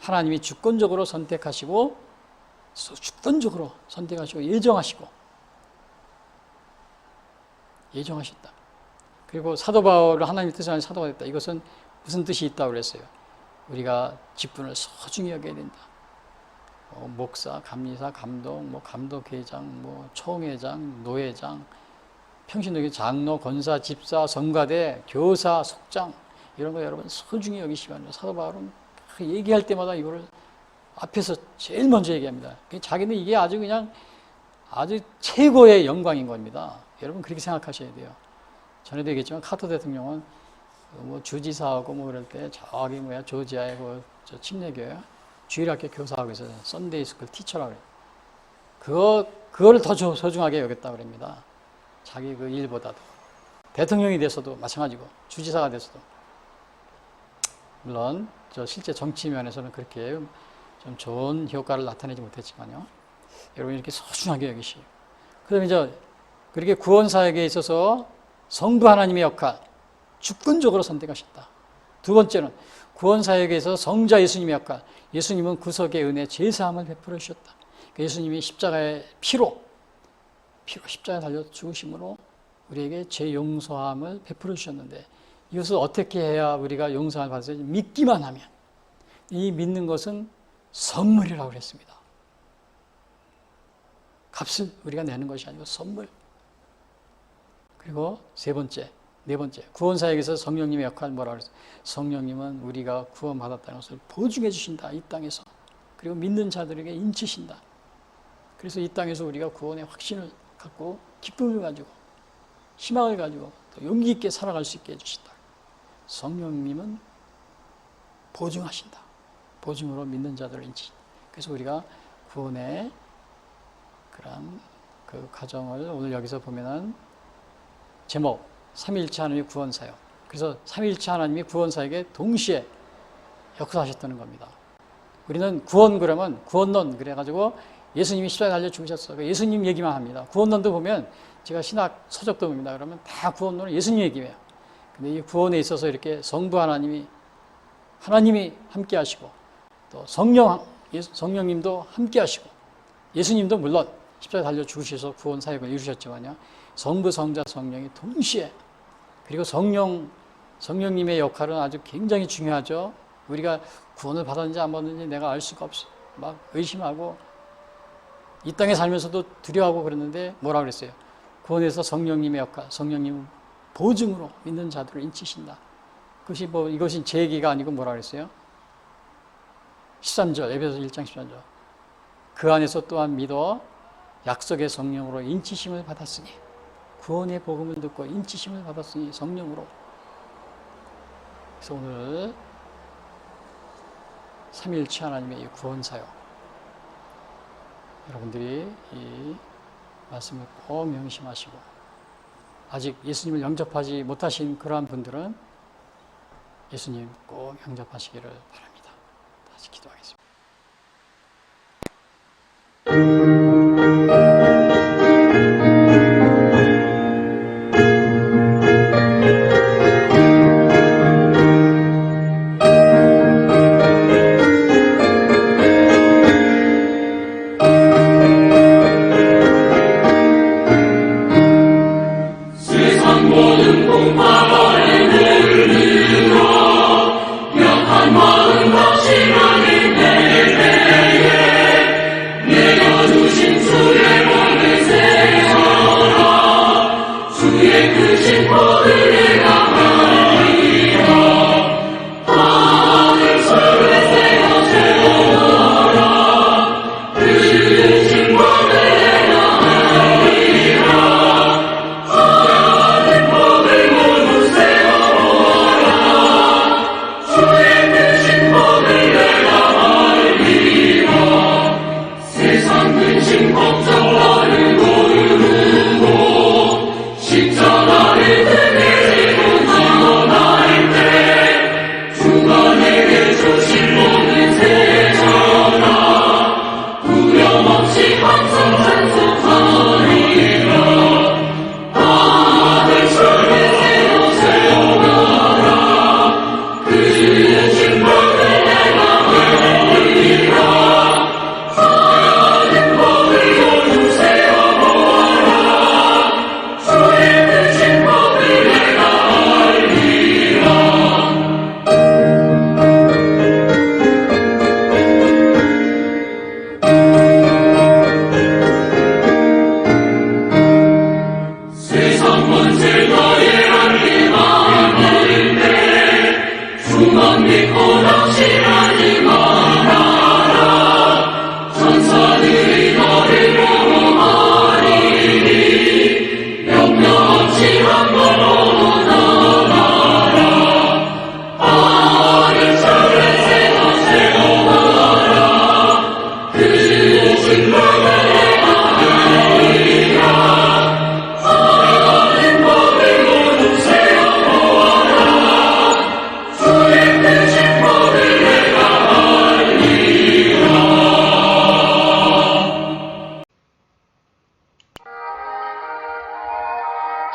하나님이 주권적으로 선택하시고 예정하셨다. 그리고 사도 바울을 하나님의 뜻을 아는 사도가 됐다. 이것은 무슨 뜻이 있다고 그랬어요? 우리가 직분을 소중히 여겨야 된다. 목사, 감리사, 감독, 감독회장, 총회장, 노회장, 평신도교 장로, 권사, 집사, 성가대, 교사, 속장, 이런 거 여러분 소중히 여기시기 바랍니다. 사도 바울은 얘기할 때마다 이거를 앞에서 제일 먼저 얘기합니다. 자기는 이게 아주 최고의 영광인 겁니다. 여러분 그렇게 생각하셔야 돼요. 전에도 얘기했지만 카터 대통령은 뭐 주지사하고 뭐 그럴 때 저기 뭐야 조지아에 저 침례교회 주일학교 교사하고 있어요. 썬데이 스쿨 티처라고 그래요. 그거를 더 소중하게 여겼다 그럽니다. 자기 그 일보다도. 대통령이 돼서도 마찬가지고 주지사가 돼서도 물론 저 실제 정치 면에서는 그렇게 좀 좋은 효과를 나타내지 못했지만요. 여러분 이렇게 소중하게 여기시고 그다음에 이제 그렇게 구원 사역에 있어서 성부 하나님의 역할 주권적으로 선택하셨다. 두 번째는 구원 사역에 있어서 성자 예수님의 역할. 예수님은 구속의 은혜 제사함을 베풀어 주셨다. 그러니까 예수님이 십자가의 피로 십자가에 달려 죽으심으로 우리에게 죄 용서함을 베풀어 주셨는데 이것을 어떻게 해야 우리가 용서를 받을 수 있는지 믿기만 하면 이 믿는 것은 선물이라고 그랬습니다. 값을 우리가 내는 것이 아니고 선물. 그리고 네 번째 구원사역에서 성령님의 역할 뭐라고 그랬어요? 성령님은 우리가 구원받았다는 것을 보증해 주신다. 이 땅에서. 그리고 믿는 자들에게 인치신다. 그래서 이 땅에서 우리가 구원의 확신을 갖고 기쁨을 가지고 희망을 가지고 또 용기 있게 살아갈 수 있게 해주신다. 성령님은 보증하신다. 보증으로 믿는 자들을 인치신다. 그래서 우리가 구원의 그런 그 과정을 오늘 여기서 보면은 제목 삼위일체 하나님의 구원사역. 그래서 삼위일체 하나님이 구원사역에 동시에 역사하셨다는 겁니다. 우리는 구원 그러면 구원론 그래가지고 예수님이 십자가에 달려 죽으셨어. 예수님 얘기만 합니다. 구원론도 보면 제가 신학 서적도 봅니다. 그러면 다 구원론은 예수님 얘기예요. 근데 이 구원에 있어서 이렇게 성부 하나님이 함께 하시고 또 성령님도 함께 하시고 예수님도 물론 십자가에 달려 죽으셔서 구원 사역을 이루셨지만요. 성부, 성자, 성령이 동시에 그리고 성령님의 역할은 아주 굉장히 중요하죠. 우리가 구원을 받았는지 안 받았는지 내가 알 수가 없어. 막 의심하고 이 땅에 살면서도 두려워하고 그랬는데 뭐라 그랬어요? 구원에서 성령님의 역할, 성령님은 보증으로 믿는 자들을 인치신다. 이것이 제 얘기가 아니고 뭐라 그랬어요? 13절, 에베소 1장 13절. 그 안에서 또한 믿어 약속의 성령으로 인치심을 받았으니 구원의 복음을 듣고 인치심을 받았으니 성령으로. 그래서 오늘 삼위일체 하나님의 이 구원사역 여러분들이 이 말씀을 꼭 명심하시고 아직 예수님을 영접하지 못하신 그러한 분들은 예수님 꼭 영접하시기를 바랍니다. 다시 기도하겠습니다. 십자가를 등에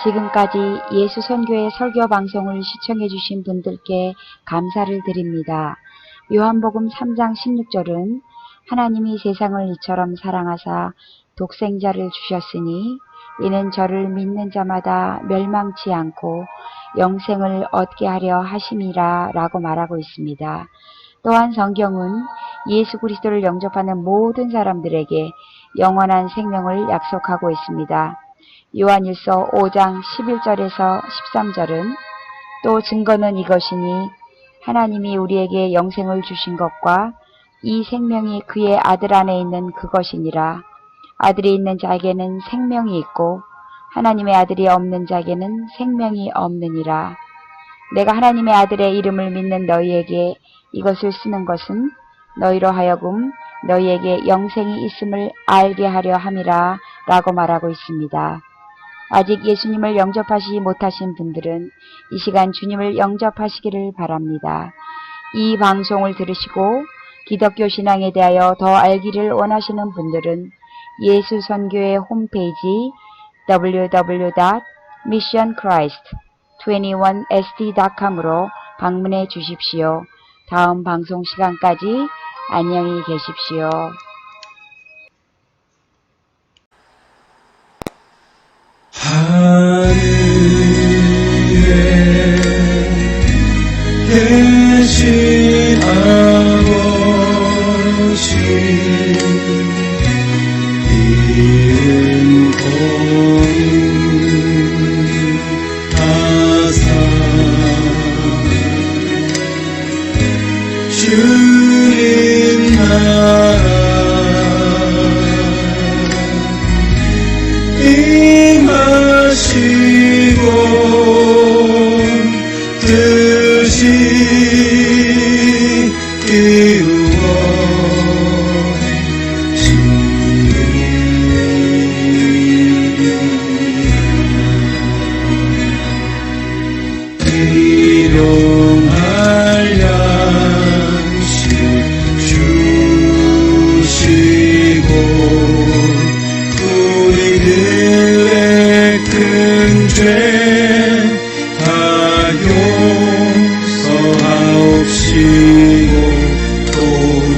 지금까지 예수 선교의 설교 방송을 시청해 주신 분들께 감사를 드립니다. 요한복음 3장 16절은 하나님이 세상을 이처럼 사랑하사 독생자를 주셨으니 이는 저를 믿는 자마다 멸망치 않고 영생을 얻게 하려 하심이라 라고 말하고 있습니다. 또한 성경은 예수 그리스도를 영접하는 모든 사람들에게 영원한 생명을 약속하고 있습니다. 요한일서 5장 11절에서 13절은 또 증거는 이것이니 하나님이 우리에게 영생을 주신 것과 이 생명이 그의 아들 안에 있는 그것이니라. 아들이 있는 자에게는 생명이 있고 하나님의 아들이 없는 자에게는 생명이 없느니라. 내가 하나님의 아들의 이름을 믿는 너희에게 이것을 쓰는 것은 너희로 하여금 너희에게 영생이 있음을 알게 하려 함이라 라고 말하고 있습니다. 아직 예수님을 영접하지 못하신 분들은 이 시간 주님을 영접하시기를 바랍니다. 이 방송을 들으시고 기독교 신앙에 대하여 더 알기를 원하시는 분들은 예수 선교회 홈페이지 www.missionchrist21sd.com으로 방문해 주십시오. 다음 방송 시간까지 안녕히 계십시오. 하늘에 계신 아버지 이름 거룩하사 주님 나라 임하시고 뜻이 이루어지리라. 일용할 양식 주시고 우리들의 큰 죄 다 용서하옵시고 또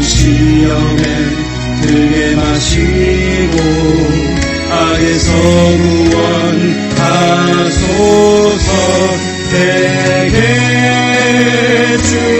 시험에 들게 마시고 악에서 구원하소서. 대개 주